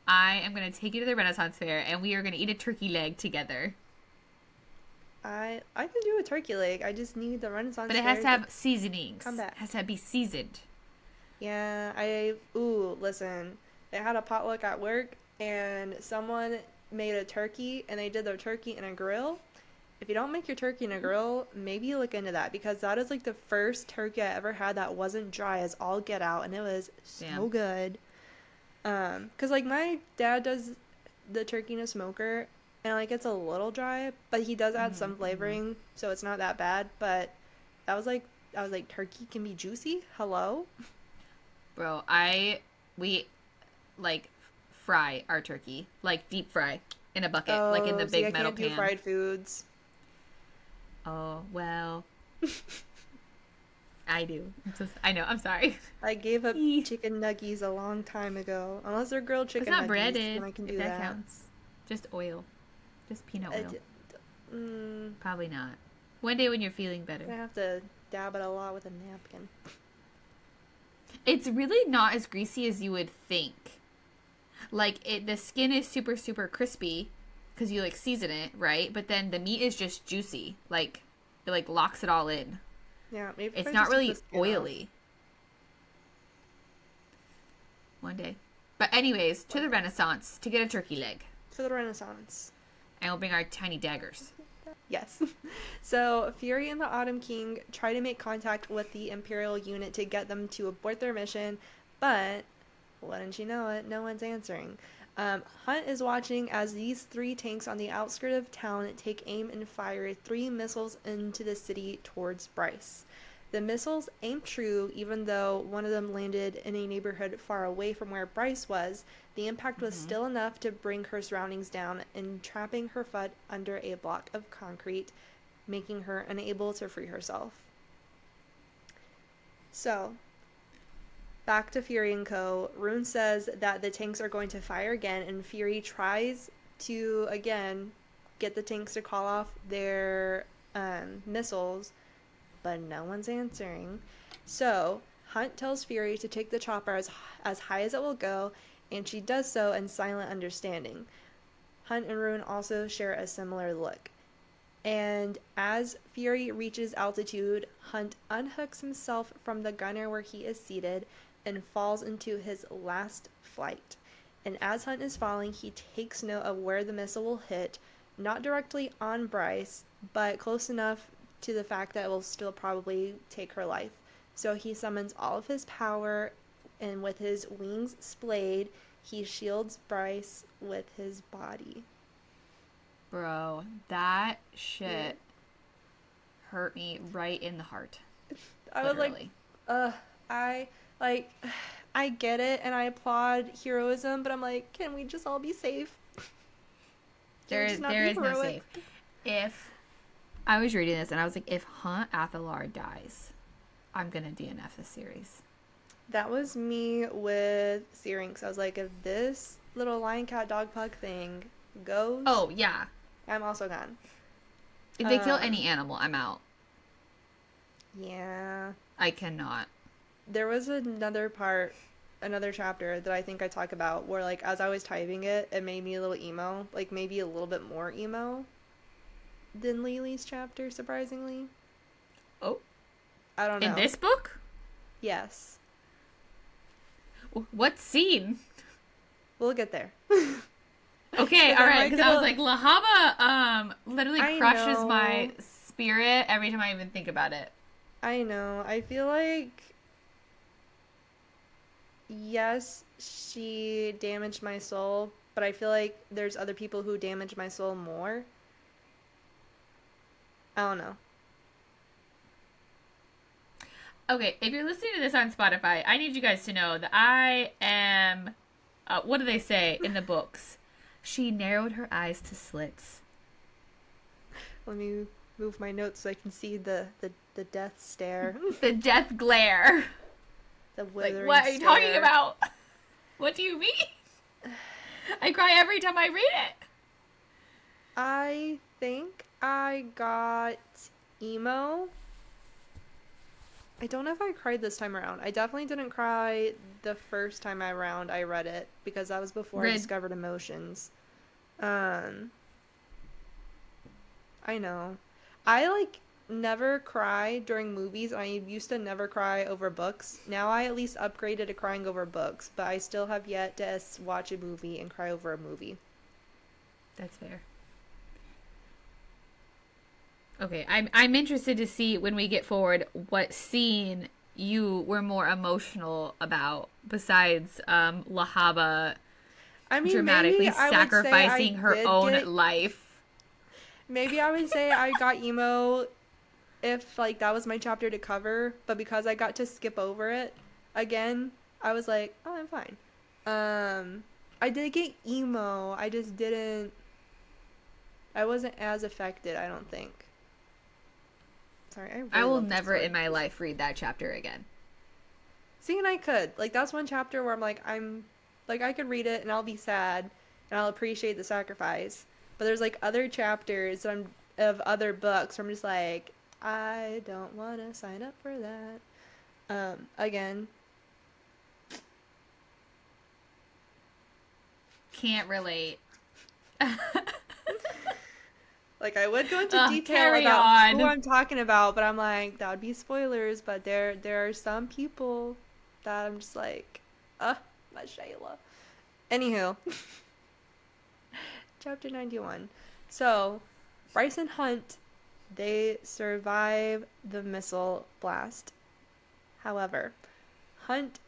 I am going to take you to the Renaissance Fair and we are going to eat a turkey leg together. I can do a turkey leg. I just need the Renaissance But it has fair to have seasonings. come back. It has to be seasoned. Yeah, listen. They had a potluck at work, and someone made a turkey, and they did their turkey in a grill. If you don't make your turkey in a grill, maybe look into that, because that is like the first turkey I ever had that wasn't dry as all get out, and it was so Damn. good. Because like my dad does the turkey in a smoker, and like it's a little dry, but he does add some flavoring, so it's not that bad. But I was like, turkey can be juicy. Hello. Bro, we like fry our turkey, like deep fry in a bucket, like in the see, big I metal can't pan. do fried foods. Oh, well. I do. I know. I'm sorry. I gave up Eeh. chicken nuggies a long time ago. Unless they're grilled It's chicken not nuggies, breaded, then I can if do that that. counts. Just oil. Just peanut I oil. d- Probably not. One day when you're feeling I better. have to dab it a lot with a napkin. It's really not as greasy as you would think. Like, the skin is super, super crispy because you, like, season it, right? But then the meat is just juicy. Like, it, like, locks it all in. Yeah, maybe if It's I not just took really the skin off. oily. One day. But anyways, to the Renaissance to get a turkey leg. For the Renaissance. And we'll bring our tiny daggers. Yes. So, Fury and the Autumn King try to make contact with the Imperial unit to get them to abort their mission, but wouldn't you know it, no one's answering. Hunt is watching as these three tanks on the outskirts of town take aim and fire 3 missiles into the city towards Bryce. The missiles aimed true, even though one of them landed in a neighborhood far away from where Bryce was. The impact was still enough to bring her surroundings down, entrapping her foot under a block of concrete, making her unable to free herself. So, back to Fury and Co. Rune says that the tanks are going to fire again, and Fury tries to, again, get the tanks to call off their missiles, but no one's answering. So Hunt tells Fury to take the chopper as high as it will go, and she does so in silent understanding. Hunt and Rune also share a similar look. And as Fury reaches altitude, Hunt unhooks himself from the gunner where he is seated and falls into his last flight. And as Hunt is falling, he takes note of where the missile will hit, not directly on Bryce, but close enough to the fact that it will still probably take her life. So he summons all of his power, and with his wings splayed, he shields Bryce with his body. Bro, that shit hurt me right in the heart. I was like, I get it, and I applaud heroism, but I'm like, can we just all be safe? There is no safe. If I was reading this and I was like, if Hunt Athalar dies, I'm gonna DNF this series. That was me with Syrinx. I was like, if this little lion cat dog pug thing goes, oh yeah, I'm also gone. If they kill any animal, I'm out. Yeah, I cannot. There was another chapter that I think I talk about where, like, as I was typing it, it made me a little emo, like maybe a little bit more emo than Lily's chapter, surprisingly. Oh, I don't know. In this book? Yes. What scene? We'll get there. Okay, all right. Because I was like, Lahaba literally crushes my spirit every time I even think about it. I know. I feel like, yes, she damaged my soul, but I feel like there's other people who damage my soul more. I don't know. Okay, if you're listening to this on Spotify, I need you guys to know that I am, what do they say in the books? She narrowed her eyes to slits. Let me move my notes so I can see the death stare. The death glare. The withering what are you stare. talking about? What do you mean? I cry every time I read it. I think I got emo. I don't know if I cried this time around. I definitely didn't cry the first time I read it, because that was before I discovered emotions. I know. I, never cry during movies. I used to never cry over books. Now I at least upgraded to crying over books, but I still have yet to watch a movie and cry over a movie. That's fair. Okay, I'm interested to see when we get forward what scene you were more emotional about besides Lahaba dramatically sacrificing her own life. Maybe I would say I got emo if that was my chapter to cover, but because I got to skip over it again, I was like, oh, I'm fine. I did get emo. I just didn't. I wasn't as affected, I don't think. Sorry, I will never in my life read that chapter again. See, and I could. That's one chapter where I could read it and I'll be sad and I'll appreciate the sacrifice. But there's other chapters of other books where I'm just like, I don't want to sign up for that. Again. Can't relate. I would go into detail about who I'm talking about, but I'm like, that would be spoilers, but there are some people that I'm just like, my Shayla. Anywho. Chapter 91. So, Bryce and Hunt, they survive the missile blast. However, Hunt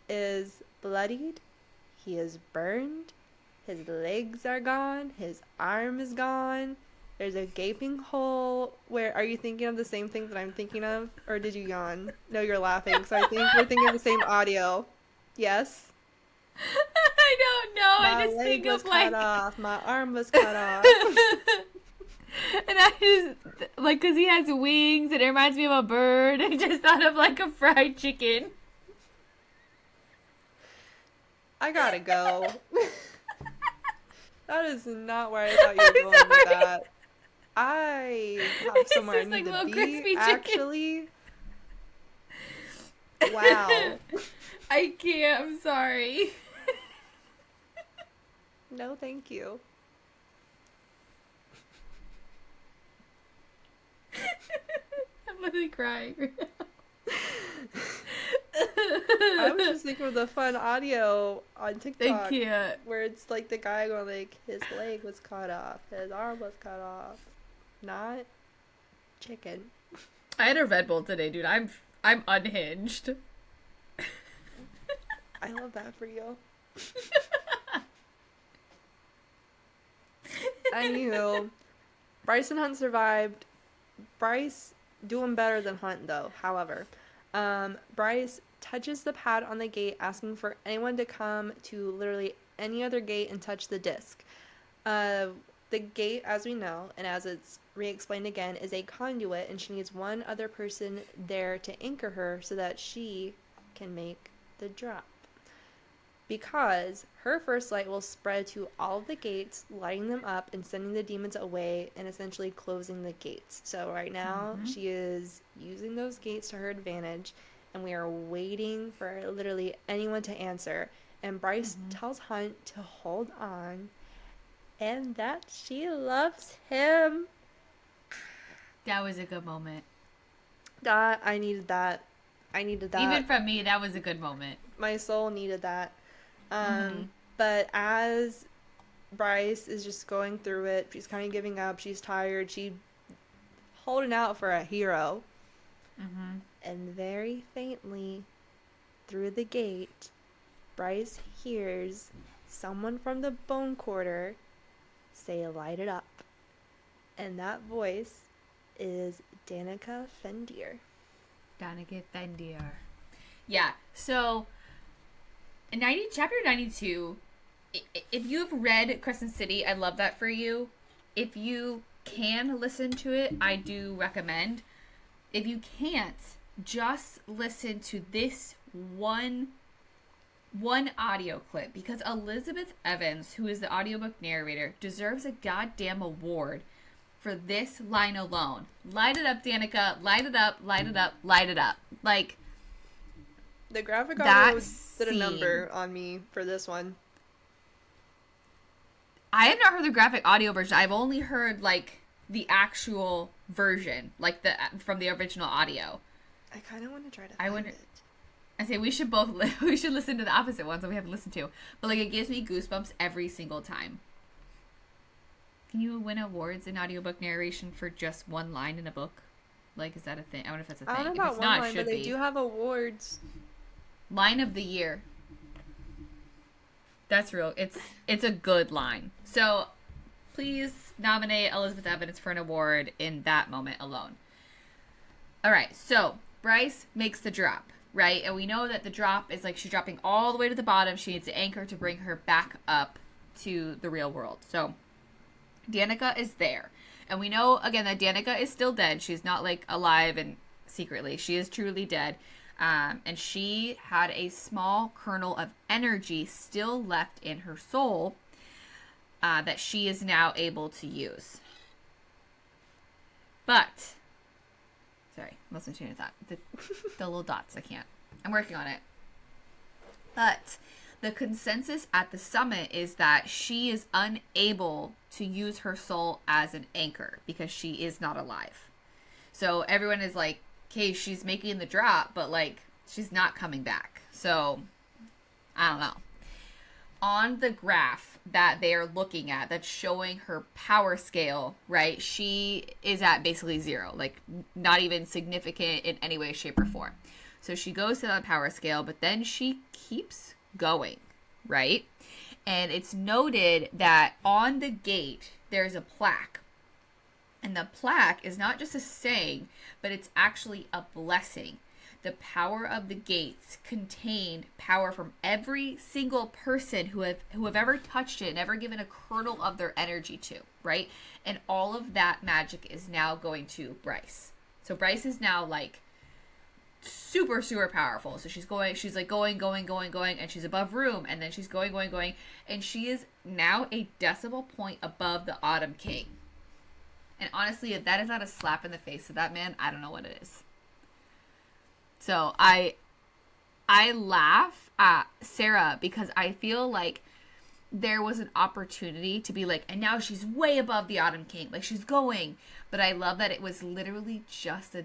is bloodied, he is burned, his legs are gone, his arm is gone. There's a gaping hole where... Are you thinking of the same thing that I'm thinking of? Or did you yawn? No, you're laughing, so I think we're thinking of the same audio. Yes? I don't know. I just think of cut off. My arm was cut off. And I just... because he has wings and it reminds me of a bird. I just thought of a fried chicken. I gotta go. That is not where I thought you were going with that. I have somewhere I need to be, actually. Wow. I can't. I'm sorry. No, thank you. I'm literally crying right now. I was just thinking of the fun audio on TikTok. I can't. Where it's like the guy going like, his leg was cut off, his arm was cut off. Not chicken. I had a Red Bull today, dude. I'm unhinged. I love that for you. Anywho, Bryce and Hunt survived. Bryce doing better than Hunt though. However, Bryce touches the pad on the gate, asking for anyone to come to literally any other gate and touch the disc. The gate, as we know, and as it's re-explained again, is a conduit, and she needs one other person there to anchor her so that she can make the drop. Because her first light will spread to all of the gates, lighting them up and sending the demons away and essentially closing the gates. So right now, she is using those gates to her advantage, and we are waiting for literally anyone to answer. And Bryce tells Hunt to hold on and that she loves him. That was a good moment. I needed that. Even from me, that was a good moment. My soul needed that. But as Bryce is just going through it, she's kind of giving up. She's tired. She's holding out for a hero. And very faintly, through the gate, Bryce hears someone from the bone quarter say, "Light it up." And that voice is Danica Fendir. Danica Fendir. Yeah, so in chapter 92, if you have read Crescent City, I love that for you. If you can listen to it, I do recommend. If you can't, just listen to this one audio clip, because Elizabeth Evans, who is the audiobook narrator, deserves a goddamn award for this line alone. Light it up, Danica. Light it up, light it up, light it up. Like, the graphic audio did a number on me for this one. I have not heard the graphic audio version. I've only heard, like, the actual version, like from the original audio. I kind of want to try to find it. I say we should both we should listen to the opposite ones that we haven't listened to. But like, it gives me goosebumps every single time. Can you win awards in audiobook narration for just one line in a book? Like, is that a thing? I wonder if that's a thing. I don't know about one line, but they do have awards. Line of the year. That's real. It's a good line. So please nominate Elizabeth Evans for an award in that moment alone. All right, so Bryce makes the drop, right? And we know that the drop is like she's dropping all the way to the bottom. She needs an anchor to bring her back up to the real world. So Danica is there. And we know, again, that Danica is still dead. She's not, like, alive and secretly. She is truly dead. And she had a small kernel of energy still left in her soul that she is now able to use. But, sorry, must have changed that. The little dots, I can't. I'm working on it. But the consensus at the summit is that she is unable to use her soul as an anchor because she is not alive. So everyone is like, okay, she's making the drop, but like, she's not coming back. So I don't know. On the graph that they are looking at, that's showing her power scale, right? She is at basically 0, like not even significant in any way, shape, or form. So she goes to that power scale, but then she keeps going, right? And it's noted that on the gate, there's a plaque. And the plaque is not just a saying, but it's actually a blessing. The power of the gates contained power from every single person who have ever touched it and ever given a kernel of their energy to, right? And all of that magic is now going to Bryce. So Bryce is now like super, super powerful. So she's like going, and she's above room, and then she's going, and she is now a decimal point above the Autumn King. And honestly, if that is not a slap in the face of that man, I don't know what it is. So I laugh at Sarah because I feel like there was an opportunity to be like, and now she's way above the Autumn King. Like, she's going. But I love that it was literally just a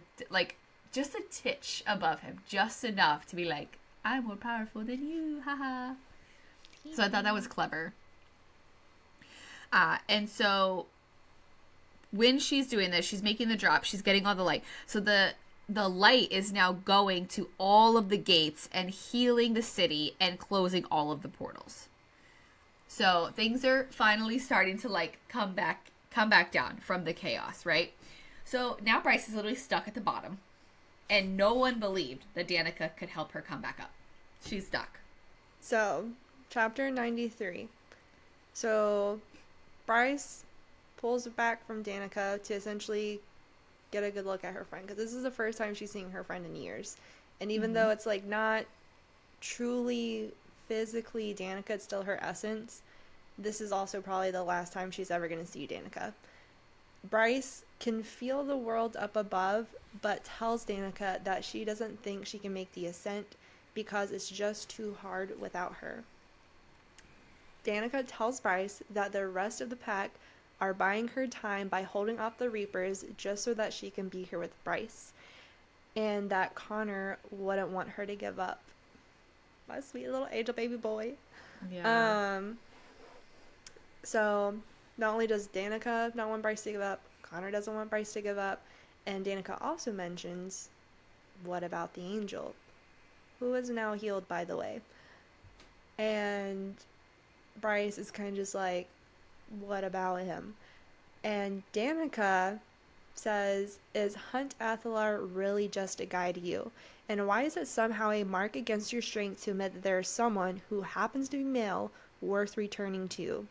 titch above him. Just enough to be like, I'm more powerful than you. Haha. So I thought that was clever. And so when she's doing this, she's making the drop. She's getting all the light. So the light is now going to all of the gates and healing the city and closing all of the portals. So things are finally starting to like come back down from the chaos, right? So now Bryce is literally stuck at the bottom, and no one believed that Danica could help her come back up. She's stuck. So, chapter 93. So, Bryce pulls back from Danica to essentially get a good look at her friend, because this is the first time she's seeing her friend in years. And even though it's like not truly physically Danica, it's still her essence, this is also probably the last time she's ever going to see Danica. Bryce can feel the world up above, but tells Danica that she doesn't think she can make the ascent because it's just too hard without her. Danica tells Bryce that the rest of the pack are buying her time by holding off the Reapers just so that she can be here with Bryce, and that Connor wouldn't want her to give up. My sweet little angel baby boy. Yeah. So not only does Danica not want Bryce to give up, Connor doesn't want Bryce to give up, and Danica also mentions, what about the angel, who is now healed, by the way. And Bryce is kind of just like, what about him? And Danica says, is Hunt Athalar really just a guy to you? And why is it somehow a mark against your strength to admit that there is someone who happens to be male worth returning to?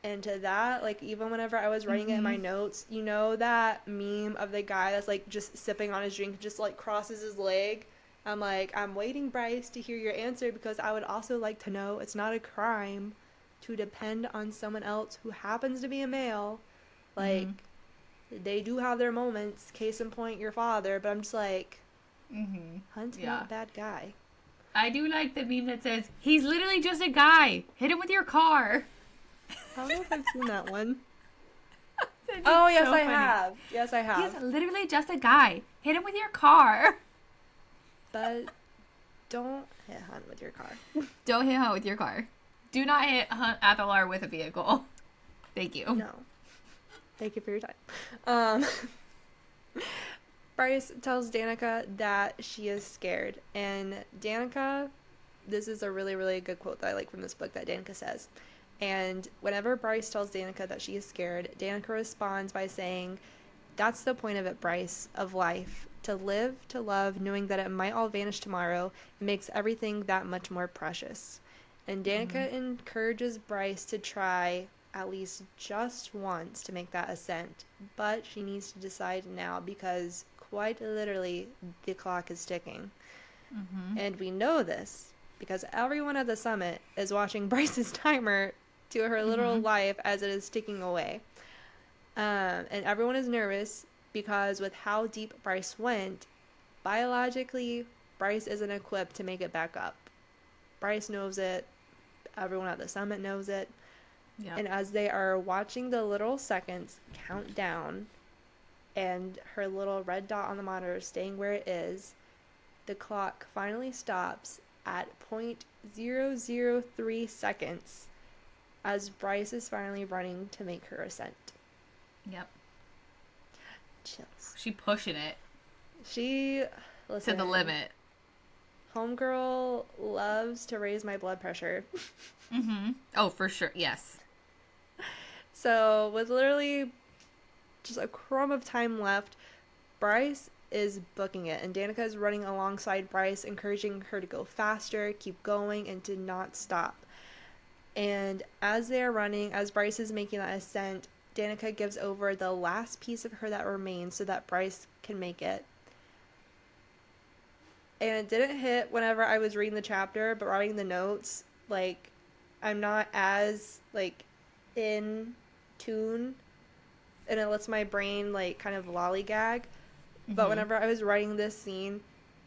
And to that, like, even whenever I was writing it in my notes, you know that meme of the guy that's like just sipping on his drink, just like crosses his leg? I'm like, I'm waiting, Bryce, to hear your answer, because I would also like to know it's not a crime to depend on someone else who happens to be a male. Like, they do have their moments, case in point, your father, but I'm just like, Hunt's not a bad guy. I do like the meme that says, he's literally just a guy. Hit him with your car. I don't know if I've seen that one. Oh, yes, so I have. Yes, I have. He's literally just a guy. Hit him with your car. But don't hit Hunt with your car. Don't hit Hunt with your car. Do not hit Hunt Athalar with a vehicle. Thank you. No. Thank you for your time. Bryce tells Danica that she is scared. And Danica, this is a really, really good quote that I like from this book that Danica says. And whenever Bryce tells Danica that she is scared, Danica responds by saying, that's the point of it, Bryce, of life. To live, to love, knowing that it might all vanish tomorrow, makes everything that much more precious. And Danica encourages Bryce to try at least just once to make that ascent. But she needs to decide now, because quite literally the clock is ticking. And we know this because everyone at the summit is watching Bryce's timer to her literal life as it is ticking away. And everyone is nervous because with how deep Bryce went, biologically, Bryce isn't equipped to make it back up. Bryce knows it. Everyone at the summit knows it. Yep. And as they are watching the literal seconds count down and her little red dot on the monitor staying where it is, the clock finally stops at 0.003 seconds as Bryce is finally running to make her ascent. Yep. Chills. She pushing it. Listen, to the limit. Homegirl loves to raise my blood pressure. Oh, for sure. Yes. So, with literally just a crumb of time left, Bryce is booking it, and Danica is running alongside Bryce, encouraging her to go faster, keep going, and to not stop. And as they are running, as Bryce is making that ascent, Danica gives over the last piece of her that remains so that Bryce can make it. And it didn't hit whenever I was reading the chapter, but writing the notes, like, I'm not as, like, in tune, and it lets my brain, like, kind of lollygag. But whenever I was writing this scene,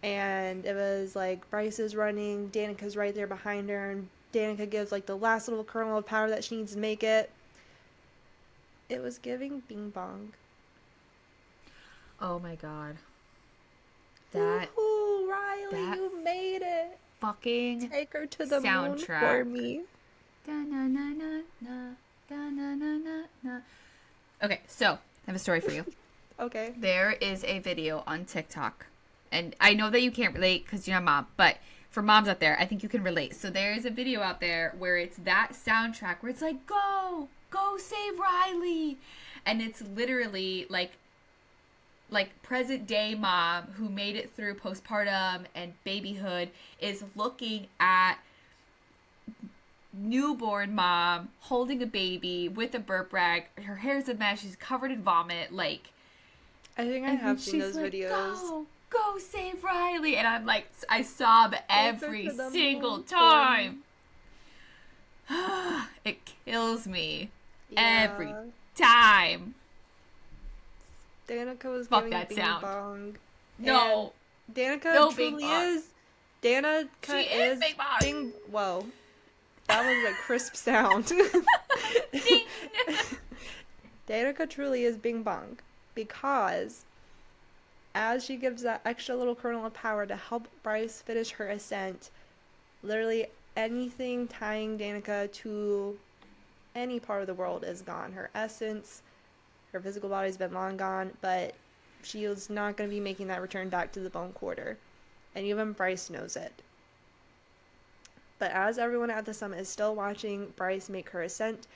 and it was, like, Bryce is running, Danica's right there behind her, and Danica gives, like, the last little kernel of power that she needs to make it, it was giving Bing Bong. Oh my god. That Ooh, Riley, you made it. Fucking take her to the soundtrack. moon for me. Okay, so I have a story for you. Okay. There is a video on TikTok, and I know that you can't relate because you're a mom, but for moms out there, I think you can relate. So there is a video out there where it's that soundtrack where it's like, go save Riley, and it's literally like present day mom who made it through postpartum and babyhood is looking at newborn mom holding a baby with a burp rag. Her hair's a mess. She's covered in vomit. Like, I think I have seen those like, videos. Go save Riley. And I'm like, I sob every single time. It kills me every time. Danica was Fuck giving that Bing sound. Bong. No. Danica truly is. Danica is Bing Bong. Bing. Whoa. That was a crisp sound. Ding. Danica truly is Bing Bong. Because as she gives that extra little kernel of power to help Bryce finish her ascent, literally anything tying Danica to any part of the world is gone. Her essence, her physical body's been long gone, but she is not going to be making that return back to the bone quarter. And even Bryce knows it. But as everyone at the summit is still watching Bryce make her ascent,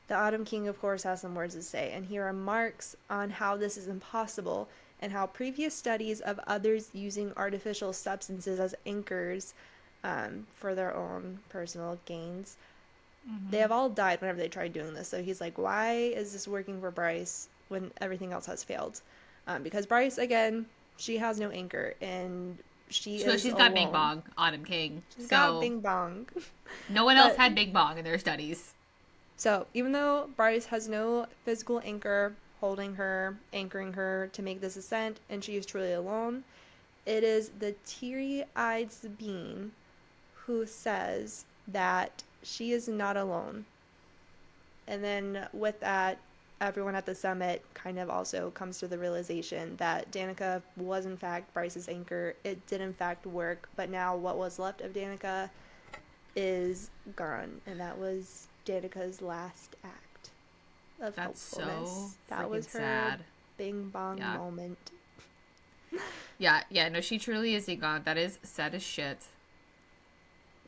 the Autumn King, of course, has some words to say. And he remarks on how this is impossible and how previous studies of others using artificial substances as anchors for their own personal gains, they have all died whenever they tried doing this. So he's like, why is this working for Bryce when everything else has failed? Because Bryce, again, she has no anchor, and she's got Bing Bong, Autumn King. She's got Bing Bong. No one else had Bing Bong in their studies. So even though Bryce has no physical anchor holding her, anchoring her to make this ascent, and she is truly alone, it is the teary-eyed Sabine who says that she is not alone. And then with that, everyone at the summit kind of also comes to the realization that Danica was in fact Bryce's anchor. It did in fact work, but now what was left of Danica is gone, and that was Danica's last act of hopefulness. So that was her sad. Bing Bong moment. Yeah, no, she truly is gone. That is sad as shit.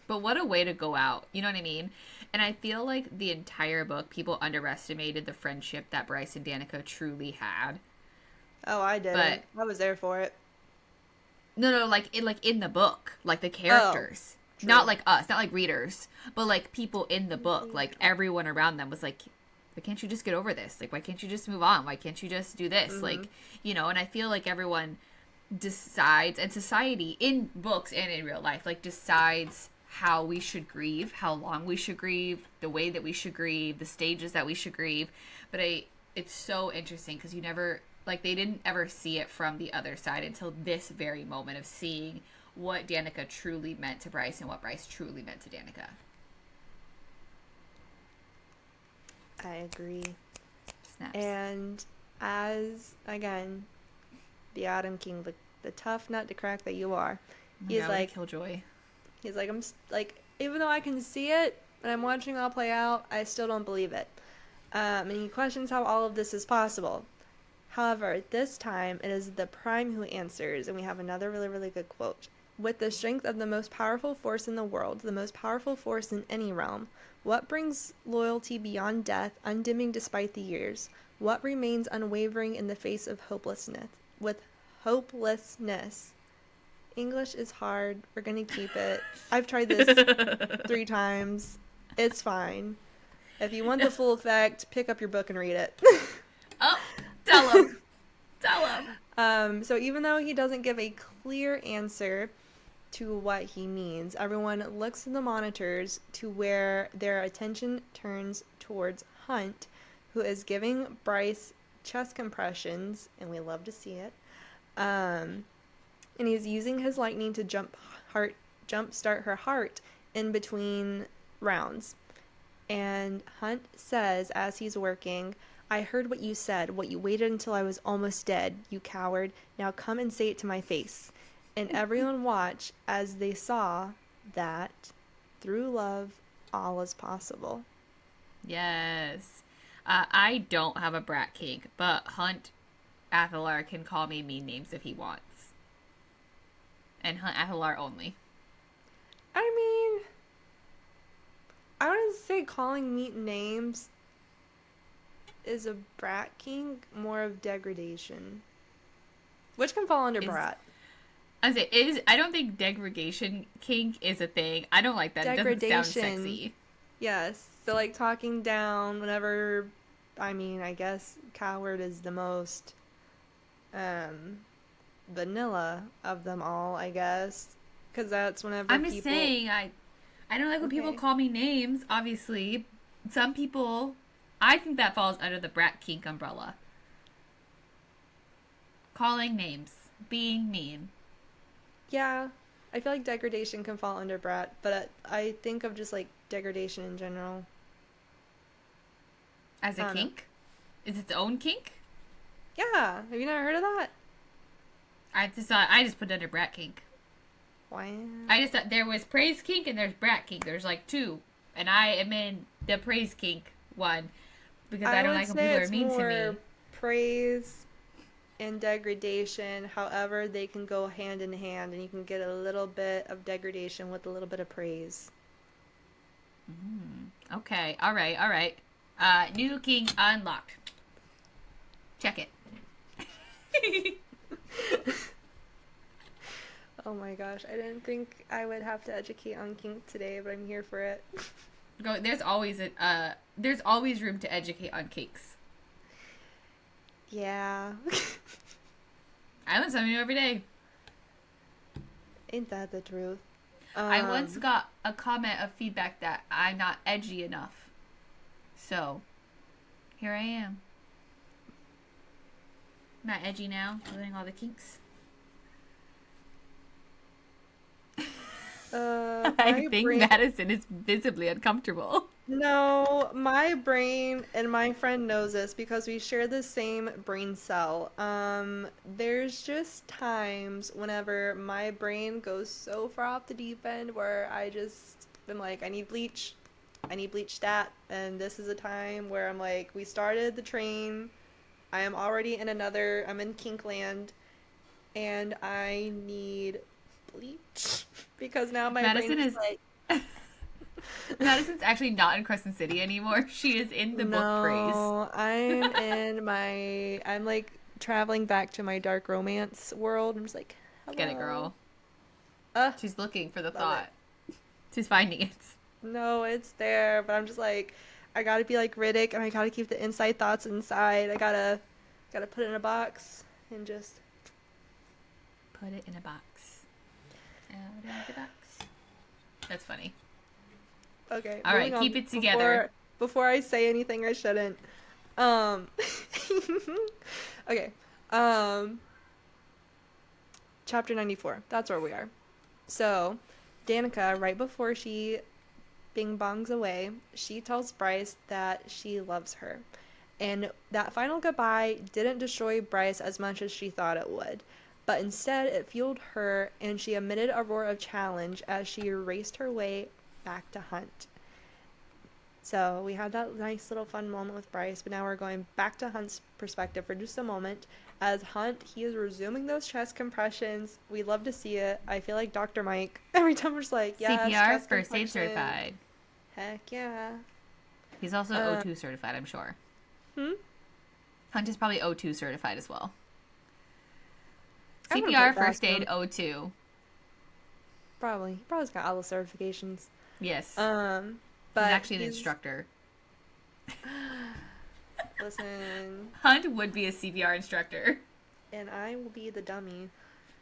But what a way to go out. You know what I mean? And I feel like the entire book, people underestimated the friendship that Bryce and Danica truly had. Oh, I did. But I was there for it. No, like in the book, like the characters, not like us, not like readers, but like people in the book, like everyone around them was like, why can't you just get over this? Like, why can't you just move on? Why can't you just do this? Like, you know, and I feel like everyone decides, and society in books and in real life, like decides how we should grieve, how long we should grieve, the way that we should grieve, the stages that we should grieve. But it's so interesting because you never, like, they didn't ever see it from the other side until this very moment of seeing what Danica truly meant to Bryce and what Bryce truly meant to Danica. I agree. Snaps. And as, again, the Autumn King, the tough nut to crack that you are, he's like, Killjoy. He's like, I'm like, even though I can see it and I'm watching it all play out, I still don't believe it. And he questions how all of this is possible. However, this time it is the Prime who answers, and we have another really, really good quote. With the strength of the most powerful force in the world, the most powerful force in any realm, what brings loyalty beyond death, undimming despite the years? What remains unwavering in the face of hopelessness? With hopelessness. English is hard. We're going to keep it. I've tried this 3 times. It's fine. If you want the full effect, pick up your book and read it. Oh, tell him. Tell him. So even though he doesn't give a clear answer, to what he means. Everyone looks at the monitors to where their attention turns towards Hunt, who is giving Bryce chest compressions, and we love to see it. And he's using his lightning to jumpstart her heart in between rounds. And Hunt says, as he's working, "I heard what you said, what you waited until I was almost dead, you coward. Now come and say it to my face." And everyone watched as they saw that through love, all is possible. Yes. I don't have a brat kink, but Hunt Athalar can call me mean names if he wants. And Hunt Athalar only. I mean, I wouldn't say calling meat names is a brat kink, more of degradation. Which can fall under brat. I don't think degradation kink is a thing. I don't like that. Degradation. It doesn't sound sexy. Yes. So, like, talking down whenever, I mean, I guess coward is the most vanilla of them all, I guess. Because that's whenever I'm just saying, I don't like when people call me names, obviously. Some people, I think that falls under the brat kink umbrella. Calling names. Being mean. Yeah. I feel like degradation can fall under brat, but I think of just, like, degradation in general. As a kink? Is it its own kink? Yeah. Have you never heard of that? I just put it under brat kink. Why? I just thought there was praise kink and there's brat kink. There's like two. And I am in the praise kink one. Because I don't like when people are mean to me. Praise and degradation, however, they can go hand in hand, and you can get a little bit of degradation with a little bit of praise. Okay, all right. New kink unlocked. Check it. Oh my gosh, I didn't think I would have to educate on kink today, but I'm here for it. There's always room to educate on kinks. Yeah. I learn something new every day. Ain't that the truth? I once got a comment of feedback that I'm not edgy enough. So, here I am. Not edgy now, learning all the kinks. I think Madison is visibly uncomfortable. No, my brain, and my friend knows this because we share the same brain cell. There's just times whenever my brain goes so far off the deep end where I just am like, I need bleach stat, and this is a time where I'm like, we started the train, I am already I'm in Kinkland, and I need bleach because now my Madison brain is like... Madison's actually not in Crescent City anymore. She is in the book Praise. No, I'm like traveling back to my dark romance world. I'm just like, hello. Get it, girl. She's looking for the thought. She's finding it. No, it's there, but I'm just like, I gotta be like Riddick, and I gotta keep the inside thoughts inside. I gotta put it in a box and just put it in a box. Out of the box. That's funny. Okay. All right, keep it together. Before I say anything I shouldn't. Okay. Chapter 94. That's where we are. So, Danica, right before she bing bongs away, she tells Bryce that she loves her. And that final goodbye didn't destroy Bryce as much as she thought it would. But instead, it fueled her, and she emitted a roar of challenge as she raced her way back to Hunt. So we had that nice little fun moment with Bryce, but now we're going back to Hunt's perspective for just a moment. As Hunt, he is resuming those chest compressions. We love to see it. I feel like Dr. Mike. Every time we're just like, yeah, CPR, first aid certified. Heck yeah. He's also O2 certified, I'm sure. Hunt is probably O2 certified as well. CPR, first aid, O2. Probably. He probably's got all the certifications. Yes. But he's actually an instructor. Listen. Hunt would be a CPR instructor. And I will be the dummy.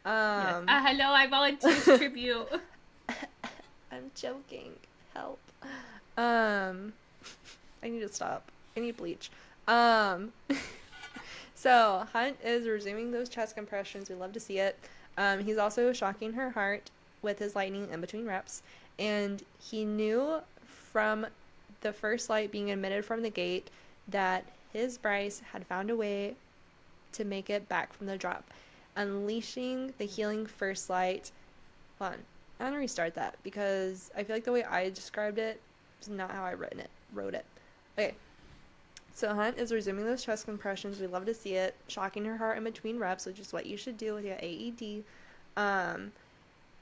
Yes. Um, Hello, I volunteer to tribute. I'm joking. Help. Um, I need to stop. I need bleach. Um, so Hunt is resuming those chest compressions. We love to see it. He's also shocking her heart with his lightning in between reps. And he knew from the first light being emitted from the gate that his Bryce had found a way to make it back from the drop, unleashing the healing first light. Hold on. I'm gonna restart that because I feel like the way I described it is not how I wrote it. Okay. So Hunt is resuming those chest compressions. We love to see it. Shocking her heart in between reps, which is what you should do with your AED.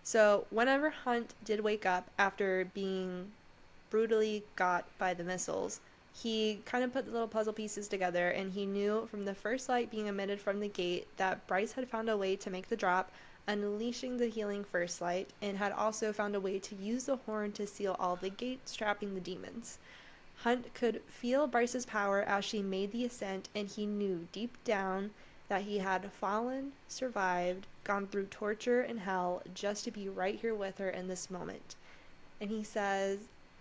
So whenever Hunt did wake up after being brutally got by the missiles, he kind of put the little puzzle pieces together, and he knew from the first light being emitted from the gate that Bryce had found a way to make the drop, unleashing the healing first light, and had also found a way to use the horn to seal all the gates, trapping the demons. Hunt could feel Bryce's power as she made the ascent, and he knew deep down that he had fallen, survived, gone through torture and hell just to be right here with her in this moment. And he says,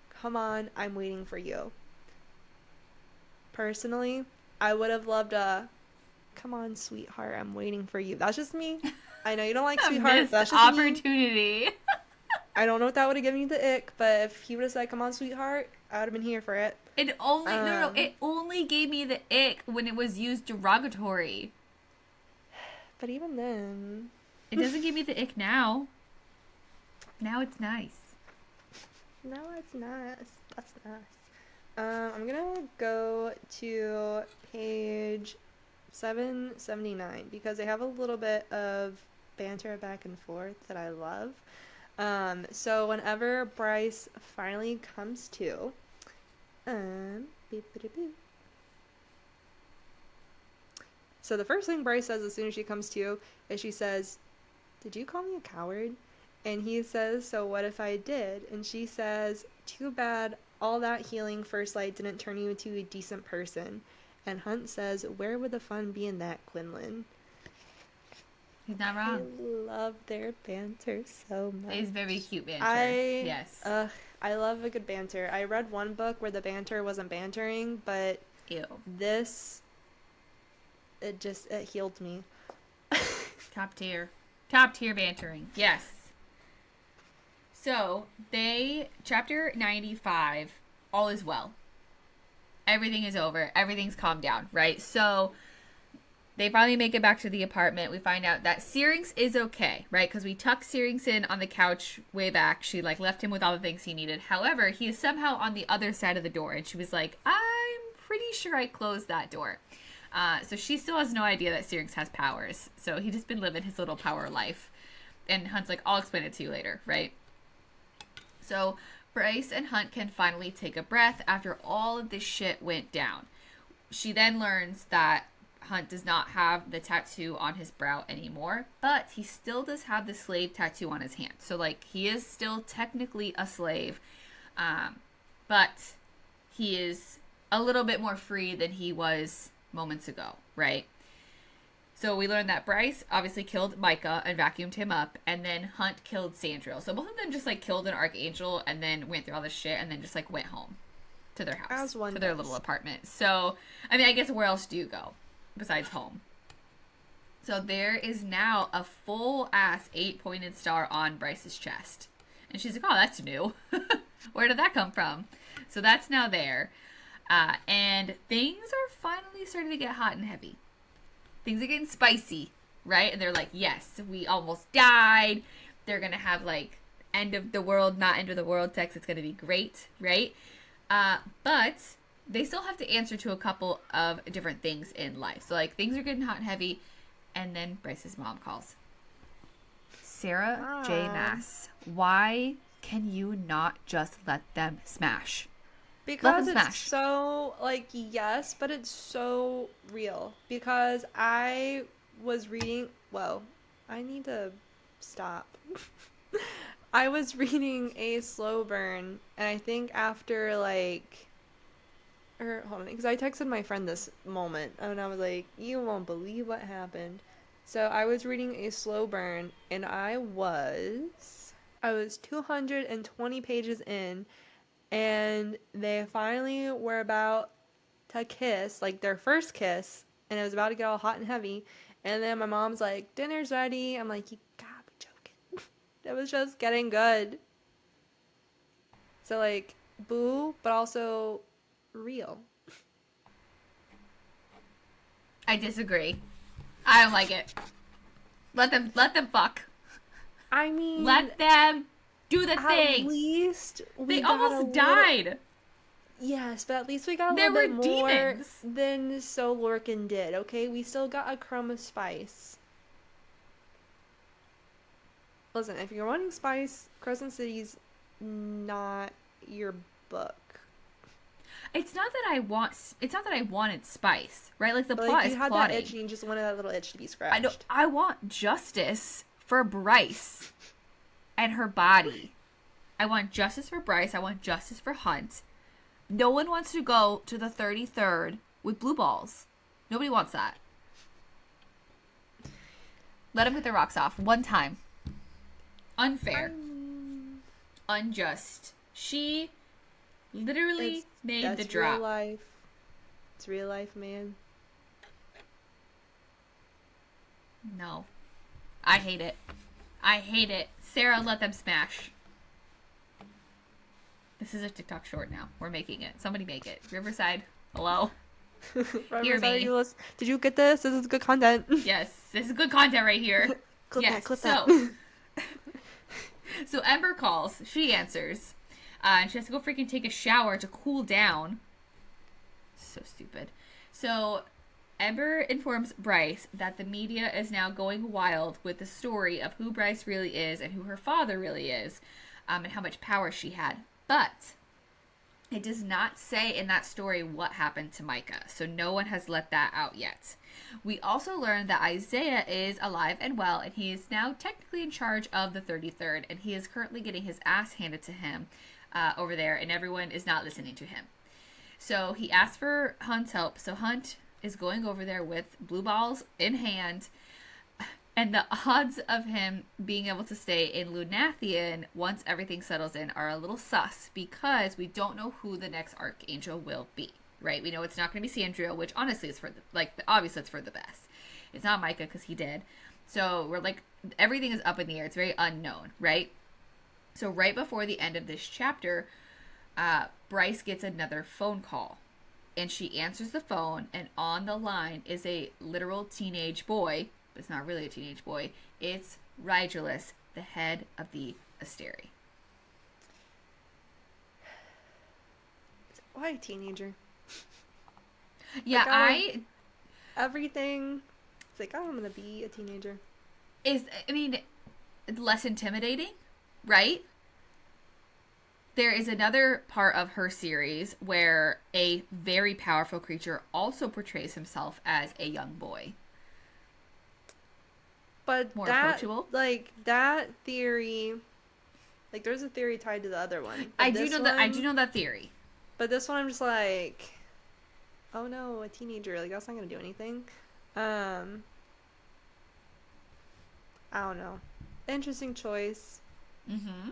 "Come on, I'm waiting for you." Personally, I would have loved a "Come on, sweetheart, I'm waiting for you." That's just me. I know you don't like sweetheart. Missed That's just opportunity. me. I don't know if that would have given you the ick, but if he would have said, "Come on, sweetheart," I would have been here for it. It only it only gave me the ick when it was used derogatory. But even then, it doesn't give me the ick now. Now it's nice. No, it's nice. That's nice. I'm gonna go to page 779 because they have a little bit of banter back and forth that I love. So whenever Bryce finally comes to, so the first thing Bryce says as soon as she comes to is she says, "Did you call me a coward?" And he says, "So what if I did?" And she says, "Too bad all that healing first light didn't turn you into a decent person." And Hunt says, "Where would the fun be in that, Quinlan?" He's not wrong. I love their banter so much. It's very cute banter. Yes. I love a good banter. I read one book where the banter wasn't bantering, but Ew. This, it healed me. Top tier bantering. Yes. So, chapter 95, all is well. Everything is over. Everything's calmed down, right? So, they finally make it back to the apartment. We find out that Syrinx is okay, right? Because we tucked Syrinx in on the couch way back. She, left him with all the things he needed. However, he is somehow on the other side of the door. And she was like, "I'm pretty sure I closed that door." So she still has no idea that Syrinx has powers. So he just been living his little power life. And Hunt's like, "I'll explain it to you later," right? So Bryce and Hunt can finally take a breath after all of this shit went down. She then learns that Hunt does not have the tattoo on his brow anymore, but he still does have the slave tattoo on his hand. So, he is still technically a slave, but he is a little bit more free than he was moments ago, right? So we learned that Bryce obviously killed Micah and vacuumed him up, and then Hunt killed Sandrill. So both of them just killed an archangel and then went through all this shit and then just went home to their house, to their little apartment. So, I guess where else do you go besides home? So there is now a full ass 8-pointed star on Bryce's chest. And she's like, "Oh, that's new." Where did that come from? So that's now there. And things are finally starting to get hot and heavy. Things are getting spicy, right? And they're like, yes, we almost died. They're going to have end of the world, not end of the world text. It's going to be great, right? But they still have to answer to a couple of different things in life. So things are getting hot and heavy. And then Bryce's mom calls. "Sarah J. Maas, why can you not just let them smash?" Because it's so, yes, but it's so real. Because I was reading, I need to stop. I was reading a slow burn, and I think after, hold on, because I texted my friend this moment, and I was like, "You won't believe what happened." So I was reading a slow burn, and I was 220 pages in, and they finally were about to kiss, like their first kiss, and it was about to get all hot and heavy. And then my mom's like, "Dinner's ready." I'm like, "You gotta be joking." It was just getting good. So like, boo, but also real. I disagree. I don't like it. Let them fuck. I mean, Let them do the at thing. least we They got almost died. Yes, but at least we got a There little were bit more demons. than So Lorcan did, okay? We still got a crumb of spice. Listen, if you're wanting spice, Crescent City's not your book. It's not that I wanted spice, right? Like the But plot like is you had plotting. that itch and you just wanted that little itch to be scratched. I want justice for Bryce and her body. I want justice for Bryce. I want justice for Hunt. No one wants to go to the 33rd with blue balls. Nobody wants that. Let them get their rocks off one time. Unfair. Unjust. She literally made the That's drop. real life. It's real life, man. No. I hate it. I hate it. Sarah, let them smash. This is a TikTok short now. We're making it. Somebody make it. Riverside, hello? Hear me. Did you get this? This is good content. Yes, this is good content right here. Clip yes, that. So Ember calls. She answers. And she has to go freaking take a shower to cool down. So stupid. So Ember informs Bryce that the media is now going wild with the story of who Bryce really is and who her father really is, and how much power she had. But it does not say in that story what happened to Micah, so no one has let that out yet. We also learned that Isaiah is alive and well, and he is now technically in charge of the 33rd, and he is currently getting his ass handed to him over there, and everyone is not listening to him. So he asked for Hunt's help, so Hunt is going over there with blue balls in hand, and the odds of him being able to stay in Lunathian once everything settles in are a little sus, because we don't know who the next Archangel will be, right? We know it's not going to be Sandriel, which honestly is obviously it's for the best. It's not Micah, because he did. So we're like, everything is up in the air. It's very unknown, right? So right before the end of this chapter, Bryce gets another phone call. And she answers the phone, and on the line is a literal teenage boy. But it's not really a teenage boy. It's Rigelus, the head of the Asteri. Why a teenager? Yeah, like, everything. It's like, oh, I'm gonna be a teenager. Less intimidating, right? There is another part of her series where a very powerful creature also portrays himself as a young boy. But more approachable. Like that theory, like there's a theory tied to the other one. I do know that theory. But this one I'm just like, oh no, a teenager, like that's not gonna do anything. I don't know. Interesting choice. Mm-hmm.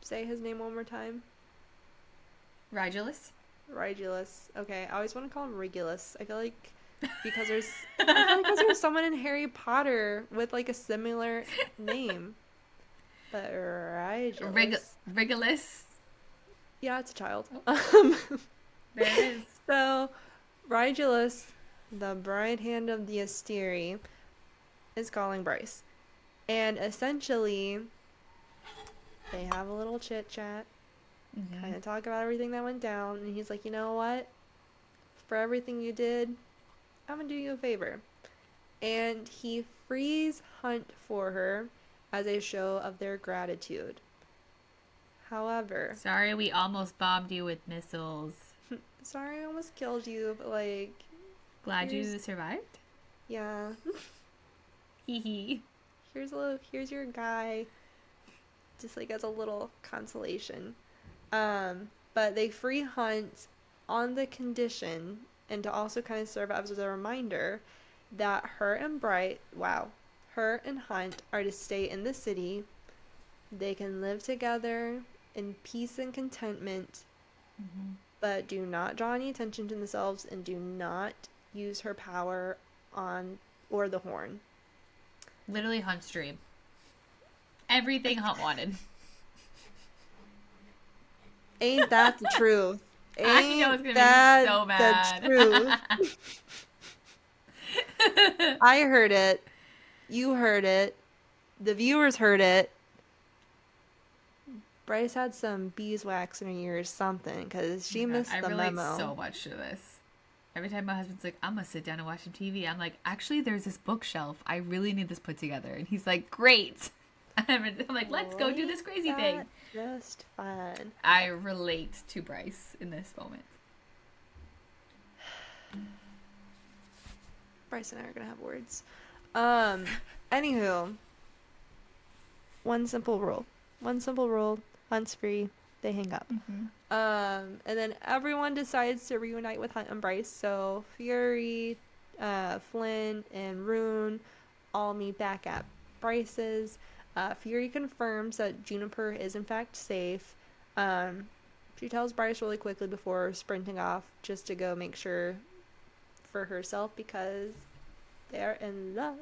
Say his name one more time. Rigelus. Okay, I always want to call him Regulus. I feel like because there's someone in Harry Potter with like a similar name. But Regulus. Yeah, it's a child. There it is. So, Rigelus, the bright hand of the Asteri, is calling Bryce. And essentially, they have a little chit-chat, kind of talk about everything that went down, and he's like, you know what? For everything you did, I'm going to do you a favor. And he frees Hunt for her as a show of their gratitude. However... Sorry we almost bombed you with missiles. Sorry I almost killed you, but like... Glad you survived? Yeah. Hee hee. Here's your guy. Just like as a little consolation. But they free Hunt on the condition, and to also kind of serve as a reminder, that her and Hunt are to stay in the city. They can live together in peace and contentment, but do not draw any attention to themselves and do not use her power on or the horn. Literally Hunt's dream. Everything Hunt wanted. Ain't that the truth? I know it's gonna make me so mad. The truth. I heard it. You heard it. The viewers heard it. Bryce had some beeswax in her ear or something because she missed the memo. I relate so much to this. Every time my husband's like, I'm gonna sit down and watch some TV, I'm like, actually, there's this bookshelf. I really need this put together. And he's like, great. I'm like, let's go do this crazy thing. Just fun. I relate to Bryce in this moment. Bryce and I are gonna have words. Anywho, one simple rule. Hunt's free. They hang up. And then everyone decides to reunite with Hunt and Bryce. So Fury, Flynn, and Rune all meet back at Bryce's. Fury confirms that Juniper is in fact safe. She tells Bryce really quickly before sprinting off just to go make sure for herself because they're in love.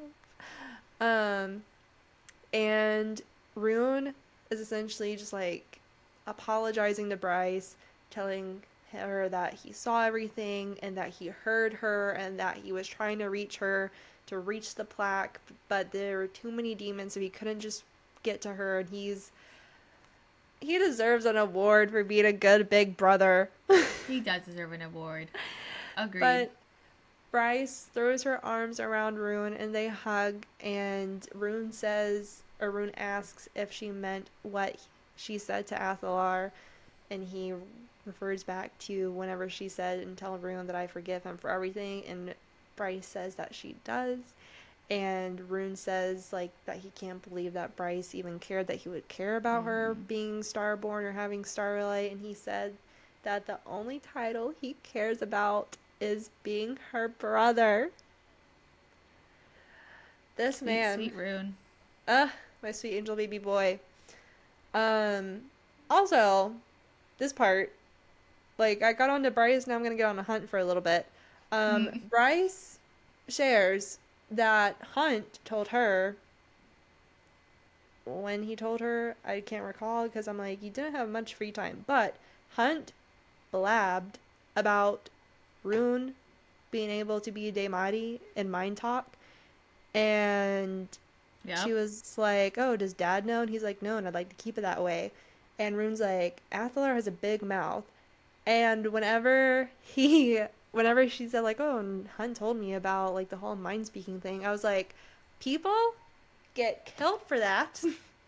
And Rune is essentially just like apologizing to Bryce, telling her that he saw everything and that he heard her and that he was trying to reach her to reach the plaque, but there were too many demons so he couldn't just get to her, and he deserves an award for being a good big brother. He does deserve an award. Agreed. But Bryce throws her arms around Rune and they hug, and Rune asks if she meant what she said to Athalar, and he refers back to whenever she said and tell Rune that I forgive him for everything, and Bryce says that she does, and Rune says like that he can't believe that Bryce even cared that he would care about her being Starborn or having Starlight, and he said that the only title he cares about is being her brother. This man, sweet Rune. My sweet angel baby boy. Also, this part, like, I got onto Bryce, now I'm gonna get on a Hunt for a little bit. Bryce shares that Hunt told her, when he told her, I can't recall because I'm like, you didn't have much free time, but Hunt blabbed about Rune being able to be Daimati in Mind Talk, and she was like, oh, does Dad know? And he's like, no, and I'd like to keep it that way. And Rune's like, Athalar has a big mouth. And whenever she said like, oh, and Hunt told me about like the whole mind speaking thing, I was like, people get killed for that.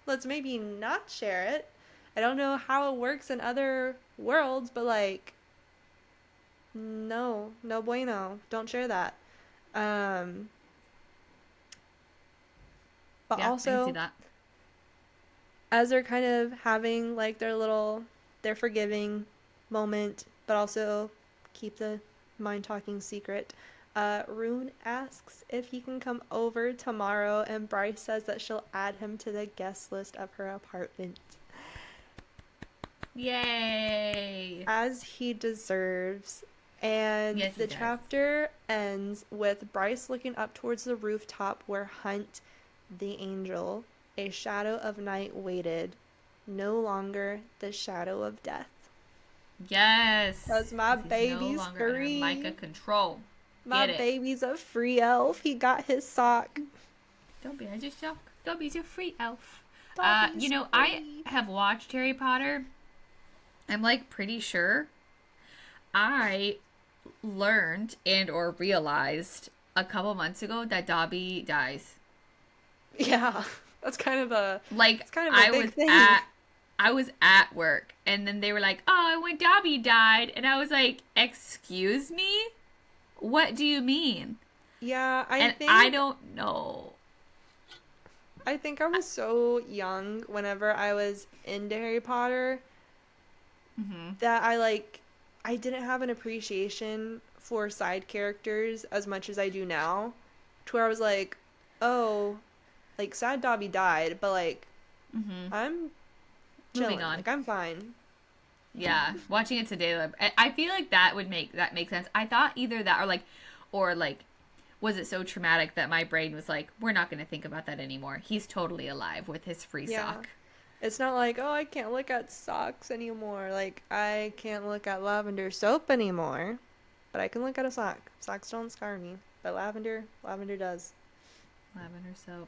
Let's maybe not share it. I don't know how it works in other worlds, but like, no bueno. Don't share that. But yeah, also, I can see that. As they're kind of having like their forgiving moment, but also keep the mind talking secret, Rune asks if he can come over tomorrow, and Bryce says that she'll add him to the guest list of her apartment. Yay! As he deserves. And yes, the chapter ends with Bryce looking up towards the rooftop where Hunt, the angel, a shadow of night waited, no longer the shadow of death. Yes! Because my baby's no longer free. Under Micah control. My baby's a free elf. He got his sock. Don't be a shock. Dobby's a free elf. Dobby's free. I have watched Harry Potter. I'm like pretty sure I learned and or realized a couple months ago that Dobby dies. Yeah, that's kind of a like kind of a big thing. I was at work and then they were like, "Oh, when Dobby died," and I was like, "Excuse me? What do you mean?" Yeah, I don't know. I think I was so young whenever I was into Harry Potter that I didn't have an appreciation for side characters as much as I do now. to where I was like, oh, like, sad Dobby died, but, like, I'm chilling. Moving on. Like, I'm fine. Yeah, watching it today, I feel like that make sense. I thought either that or like, was it so traumatic that my brain was like, we're not going to think about that anymore. He's totally alive with his free sock. It's not like, oh, I can't look at socks anymore. Like, I can't look at lavender soap anymore, but I can look at a sock. Socks don't scar me, but lavender does. Lavender soap.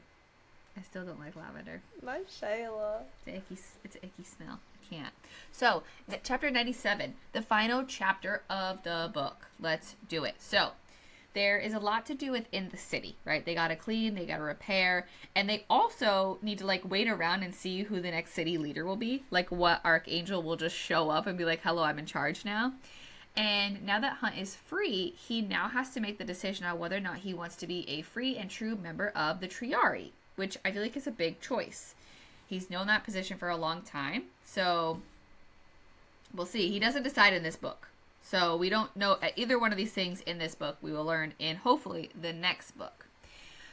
I still don't like lavender. My Shayla. It's an icky smell. I can't. So, chapter 97, the final chapter of the book. Let's do it. So, there is a lot to do within the city, right? They gotta clean, they gotta repair, and they also need to like wait around and see who the next city leader will be. Like what Archangel will just show up and be like, hello, I'm in charge now. And now that Hunt is free, he now has to make the decision on whether or not he wants to be a free and true member of the Triari, which I feel like is a big choice. He's known that position for a long time, so we'll see. He doesn't decide in this book. So we don't know either one of these things in this book. We will learn in, hopefully, the next book.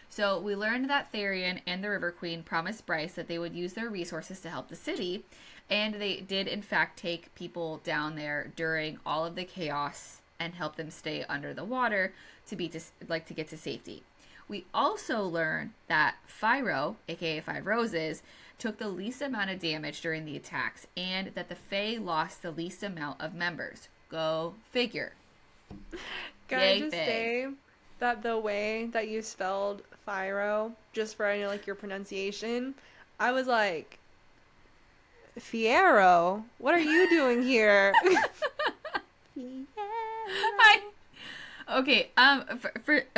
So we learned that Therian and the River Queen promised Bryce that they would use their resources to help the city. And they did, in fact, take people down there during all of the chaos and help them stay under the water to get to safety. We also learned that Fyro, aka Five Roses, took the least amount of damage during the attacks, and that the Fae lost the least amount of members. Go figure. Can I just say that the way that you spelled Fyro, just for I know like your pronunciation, I was like, Fiero, what are you doing here? Okay,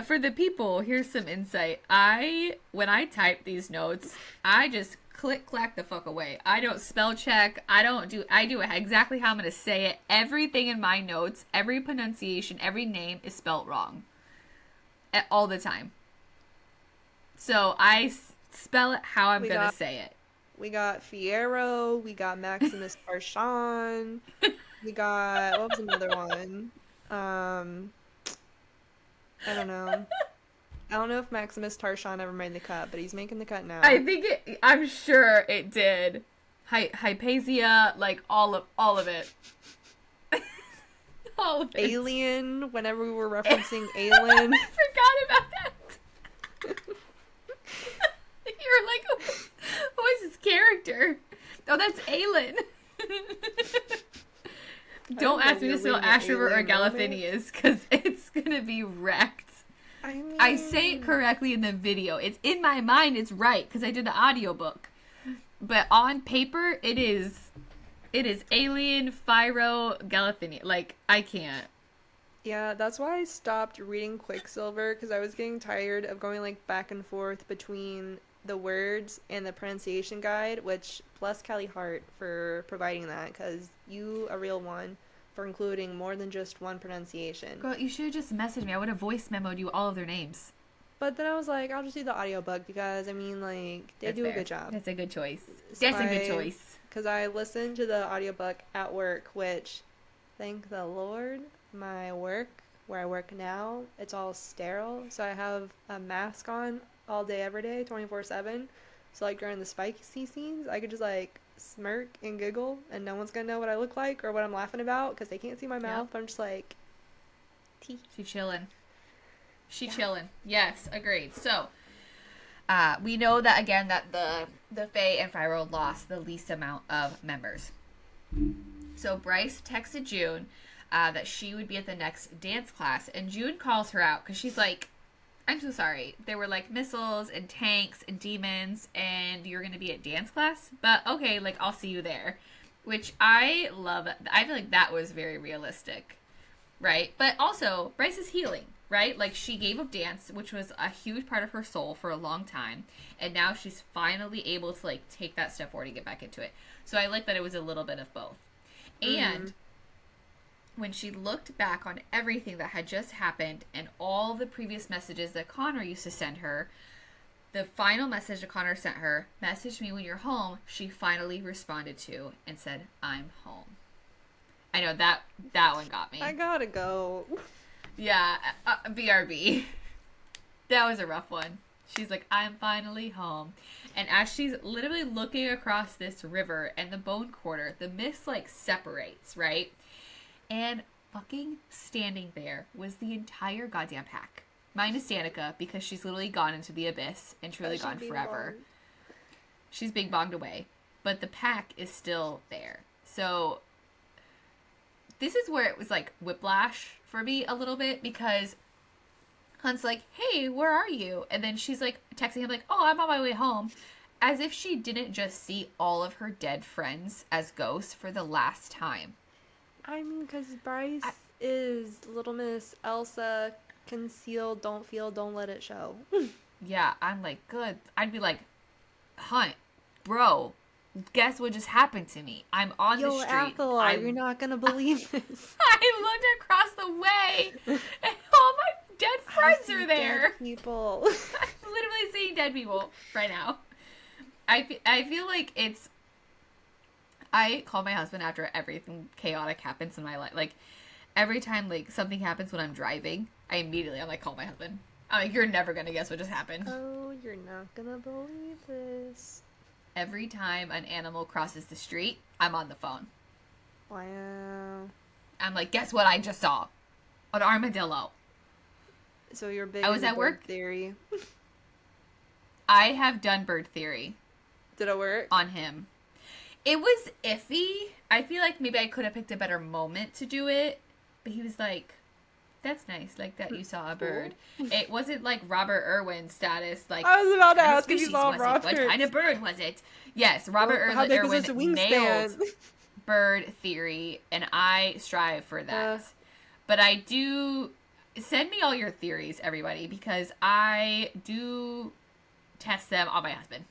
for the people, here's some insight. When I type these notes, I just click clack the fuck away. I don't spell check. I do it exactly how I'm going to say it. Everything in my notes, every pronunciation, every name is spelt wrong. All the time. So I spell it how I'm going to say it. We got Fiero, we got Maximus Tarshan, we got, what was another one? I don't know. I don't know if Maximus Tarshan ever made the cut, but he's making the cut now. I'm sure it did. Hypatia, like all of it. All of it. Alien, whenever we were referencing Alien. I forgot about that. You were like, who is this character? Oh, that's Aelin. Don't ask me to spell Ashriver or Galathinius, because it's gonna be wrecked. I say it correctly in the video. It's in my mind, it's right, because I did the audiobook. But on paper, it is Alien, Fyro, Galathinia. Like, I can't. Yeah, that's why I stopped reading Quicksilver, because I was getting tired of going, like, back and forth between the words and the pronunciation guide, which, bless Callie Hart for providing that, because you, a real one, for including more than just one pronunciation. Girl, you should have just messaged me. I would have voice memoed you all of their names. But then I was like, I'll just do the audiobook, because, I mean, like, they do a good job. That's a good choice. So That's a good choice. Because I listened to the audiobook at work, which, thank the Lord, my work, where I work now, it's all sterile. So I have a mask on all day, every day, 24/7. So, like, during the spicy scenes, I could just, like, smirk and giggle, and no one's gonna know what I look like or what I'm laughing about, because they can't see my mouth. Yep. I'm just like, She chillin'. Chillin'. Yes, agreed. So, we know that, again, that the Fae and Fyro lost the least amount of members. So Bryce texted June that she would be at the next dance class, and June calls her out because she's like, I'm so sorry. There were like missiles and tanks and demons, and you're going to be at dance class? But okay, like, I'll see you there. Which I love. I feel like that was very realistic, right? But also, Bryce is healing, right? Like, she gave up dance, which was a huge part of her soul for a long time, and now she's finally able to, like, take that step forward and get back into it. So I like that it was a little bit of both. And when she looked back on everything that had just happened and all the previous messages that Connor used to send her, the final message that Connor sent her, "Message me when you're home," she finally responded to and said, "I'm home." I know that one got me. I gotta go. Yeah, BRB. That was a rough one. She's like, I'm finally home. And as she's literally looking across this river and the bone quarter, the mist like separates, right? And fucking standing there was the entire goddamn pack. Minus Danica, because she's literally gone into the abyss and truly gone forever. She's big bonged away. But the pack is still there. So this is where it was like whiplash for me a little bit, because Hunt's like, hey, where are you? And then she's like texting him like, oh, I'm on my way home. As if she didn't just see all of her dead friends as ghosts for the last time. I mean, because Bryce is Little Miss Elsa, conceal, don't feel, don't let it show. Yeah, I'm like, good. I'd be like, Hunt, bro, guess what just happened to me? I'm on the street. Epilogue, you're not gonna believe this. I looked across the way, and all my dead friends are there. Dead people. I'm literally seeing dead people right now. I feel like it's... I call my husband after everything chaotic happens in my life. Like, every time, like, something happens when I'm driving, I'm like, call my husband. I'm like, you're never gonna guess what just happened. Oh, you're not gonna believe this. Every time an animal crosses the street, I'm on the phone. Wow. I'm like, guess what I just saw? An armadillo. So you're big. I was at work. Theory. I have done bird theory. Did it work? On him. It was iffy. I feel like maybe I could have picked a better moment to do it. But he was like, that's nice, like that you saw a bird. It wasn't like Robert Irwin status. Like, I was about to ask if you saw Robert. What kind of bird was it? Yes, Robert Irwin nailed bird theory, and I strive for that. But I do... Send me all your theories, everybody, because I do test them on my husband.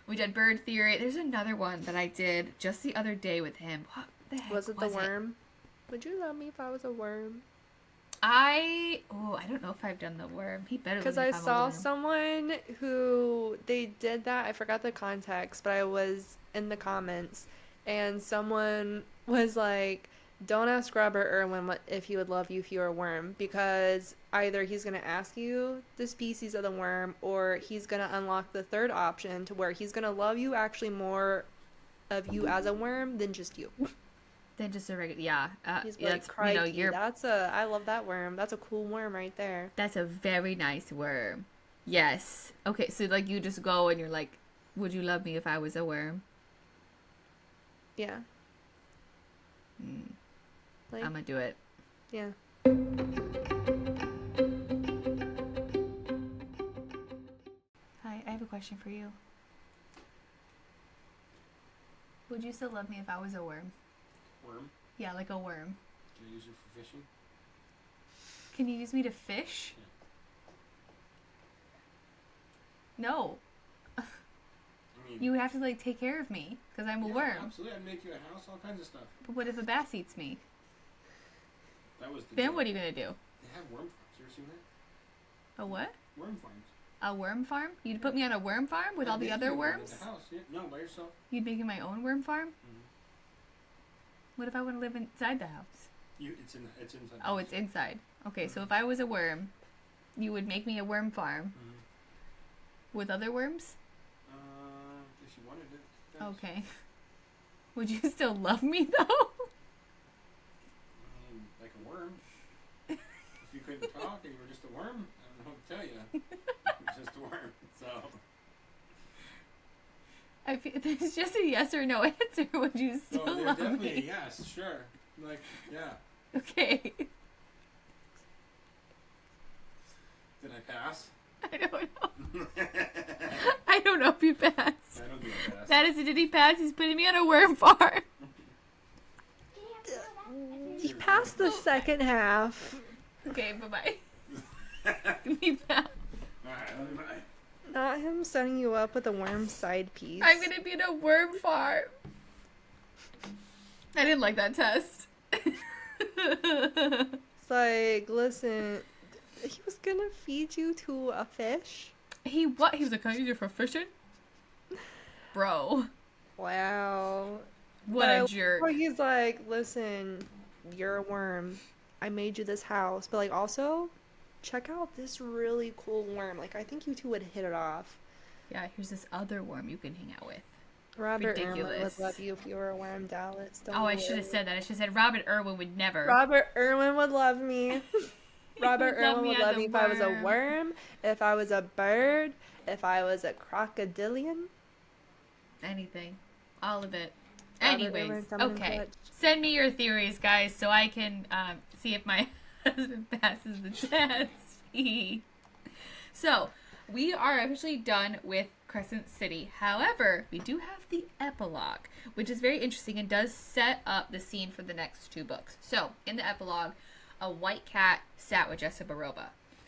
We did bird theory. There's another one that I did just the other day with him. What the heck was it? The worm? Would you love me if I was a worm? I don't know if I've done the worm. He better. Because I saw someone who they did that. I forgot the context, but I was in the comments, and someone was like, don't ask Robert Irwin if he would love you if you were a worm, because either he's going to ask you the species of the worm, or he's going to unlock the third option to where he's going to love you actually more of you as a worm than just you. Than just a regular, yeah. He's like, crikey, I love that worm. That's a cool worm right there. That's a very nice worm. Yes. Okay, so like you just go and you're like, would you love me if I was a worm? Yeah. Like, I'm gonna do it. Yeah. Hi, I have a question for you. Would you still love me if I was a worm? Worm? Yeah, like a worm. Can I use it for fishing? Can you use me to fish? Yeah. No. I mean, you would have to like take care of me because I'm a worm. Absolutely, I'd make you a house, all kinds of stuff. But what if a bass eats me? That was the then deal. what are you gonna do? They have worm farms. You ever seen that? A what? Worm farms. A worm farm? You'd put me on a worm farm with all the other worms? A house. Yeah. No, by yourself. You'd make me my own worm farm? Mm-hmm. What if I want to live inside the house? It's inside. Oh, it's inside. Okay, so if I was a worm, you would make me a worm farm with other worms? If you wanted it. Yes. Okay. Would you still love me though? I mean, like a worm. If you couldn't talk and you were just a worm, I don't know what to tell you. You're just a worm. So. I feel there's just a yes or no answer. Would you still love me? Definitely a yes, sure. Like, yeah. Okay. Did I pass? I don't know. I don't know if you passed. I don't think I passed. Madison, did he pass? He's putting me on a worm farm. He passed the second half. Okay, bye-bye. He passed. Alright, bye. Not him setting you up with a worm side piece. I'm gonna be in a worm farm. I didn't like that test. It's like, listen, he was gonna feed you to a fish? He what? He was like, can I use it for fishing? Bro. Wow. What a jerk. He's like, listen, you're a worm. I made you this house. But like, also, check out this really cool worm. Like, I think you two would hit it off. Yeah, here's this other worm you can hang out with. Robert Irwin would Ridiculous. love you if you were a worm, Dallas. Don't Oh, I worry. should have said that. I should have said Robert Irwin would never. Robert Irwin would love me. Robert Love Irwin me would as love a me if I was a worm. worm, if I was a bird, if I was a crocodilian. Anything. All of it. Robert Anyways, Irwin coming in okay. clutch. Send me your theories, guys, so I can see if my husband passes the test. So, we are officially done with Crescent City. However, we do have the epilogue, which is very interesting and does set up the scene for the next two books. So, in the epilogue, a white cat sat with Jessica Baroba.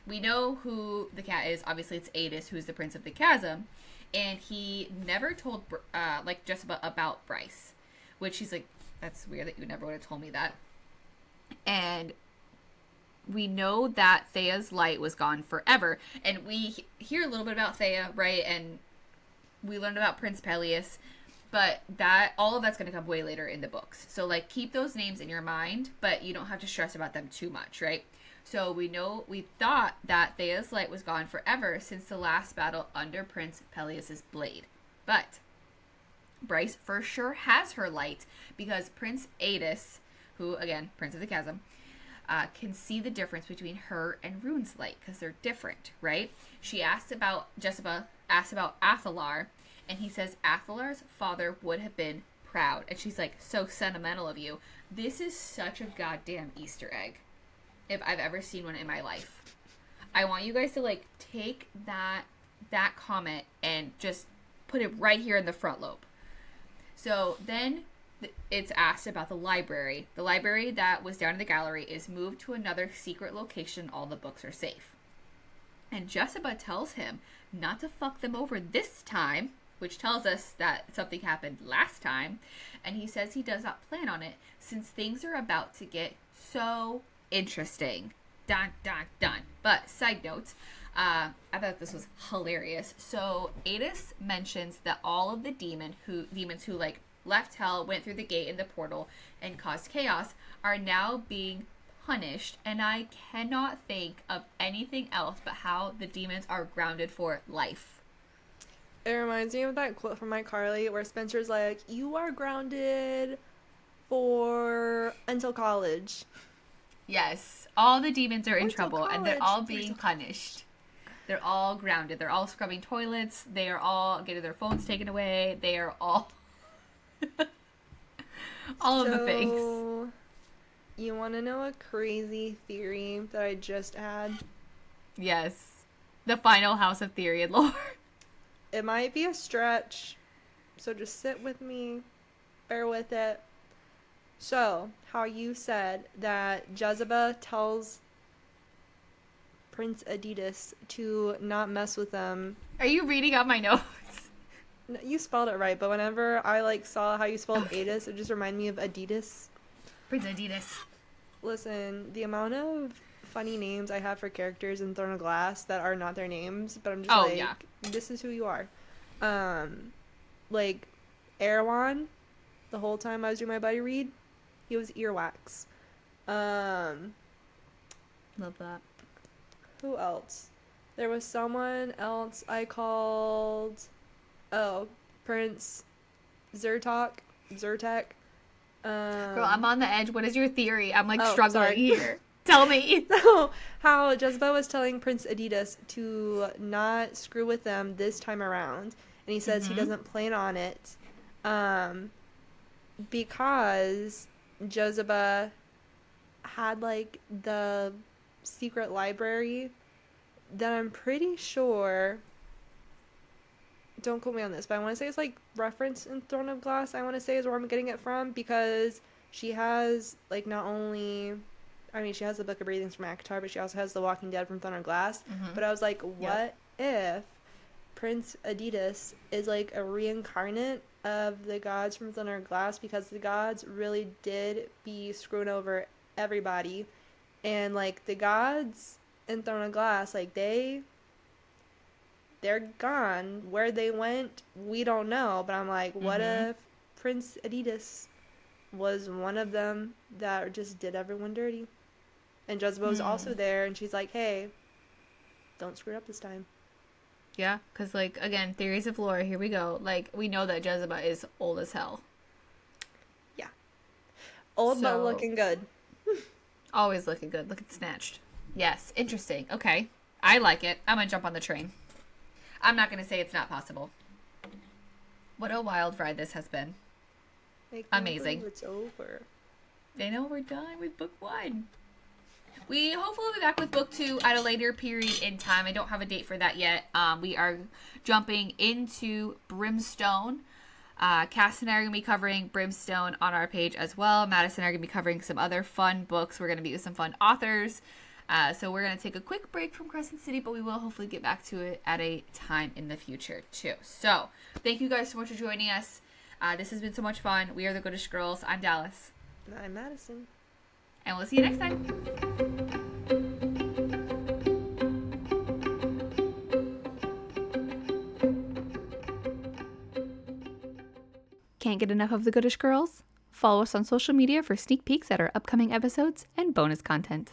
We know who the cat is. Obviously, it's Adis, who's the Prince of the Chasm. And he never told, Jessica about Bryce. Which she's like, that's weird that you never would have told me that. And we know that Thea's light was gone forever. And we hear a little bit about Thea, right? And we learned about Prince Peleus. But all of that's going to come way later in the books. So, like, keep those names in your mind, but you don't have to stress about them too much, right? So we thought that Thea's light was gone forever since the last battle under Prince Peleus's blade. But Bryce for sure has her light because Prince Adis, who, again, Prince of the Chasm, can see the difference between her and Rune's light because they're different, right? Jessica asked about Athalar, and he says Athalar's father would have been proud. And she's like, so sentimental of you. This is such a goddamn Easter egg, if I've ever seen one in my life. I want you guys to, like, take that comment and just put it right here in the front lobe. So then it's asked about the library. The library that was down in the gallery is moved to another secret location. All the books are safe. And Jessica tells him not to fuck them over this time, which tells us that something happened last time. And he says he does not plan on it since things are about to get so interesting. Dun, dun, dun. But side note, I thought this was hilarious. So Adis mentions that all of the demons who like left hell, went through the gate in the portal, and caused chaos are now being punished. And I cannot think of anything else but how the demons are grounded for life. It reminds me of that quote from iCarly where Spencer's like, you are grounded until college. Yes, all the demons are in Until trouble, and they're college. all being punished. They're all grounded. They're all scrubbing toilets. They are all getting their phones taken away. They are all of the things. You want to know a crazy theory that I just had? Yes. The final house of theory and lore. It might be a stretch, so just sit with me, bear with it. So, how you said that Jezebel tells Prince Adidas to not mess with them. Are you reading out my notes? No, you spelled it right, but whenever I saw how you spelled Adis, it just reminded me of Adidas. Prince Adidas. Listen, the amount of funny names I have for characters in Throne of Glass that are not their names, but I'm just this is who you are. Like Erewhon, the whole time I was doing my buddy read, he was earwax. Love that. Who else? There was someone else I called. Oh, Prince Zyrtec. Girl, I'm on the edge. What is your theory? I'm struggling sorry. here. Tell me. So, how Jezebel was telling Prince Adidas to not screw with them this time around. And he says he doesn't plan on it. Because Jezebel had, the secret library that I'm pretty sure... Don't quote me on this, but I want to say it's, referenced in Throne of Glass, I want to say is where I'm getting it from, because she has, not only... I mean, she has the Book of Breathings from ACOTAR, but she also has The Walking Dead from Throne of Glass. But I was like, what if Prince Adidas is, a reincarnate of the gods from Throne of Glass? Because the gods really did be screwing over everybody. And, the gods in Throne of Glass, they're gone. Where they went, we don't know. But I'm like, what if Prince Adidas was one of them that just did everyone dirty? And Jezebel was also there, and she's like, hey, don't screw it up this time. Yeah, because, like, again, theories of lore, here we go. Like, we know that Jezebel is old as hell. Yeah. Old but So- looking good. Always looking good. Looking snatched. Yes, interesting. Okay. I like it. I'm going to jump on the train. I'm not going to say it's not possible. What a wild ride this has been. I can't Amazing. believe It's over. I know we're done with book 1. We hopefully will be back with book 2 at a later period in time. I don't have a date for that yet. We are jumping into Brimstone. Cass and I are going to be covering Brimstone on our page as well. Madison and I are going to be covering some other fun books. We're going to be with some fun authors. So we're going to take a quick break from Crescent City, but we will hopefully get back to it at a time in the future too. So thank you guys so much for joining us. This has been so much fun. We are the Goodish Girls. I'm Dallas. And I'm Madison. And we'll see you next time. Can't get enough of the Goodish Girls? Follow us on social media for sneak peeks at our upcoming episodes and bonus content.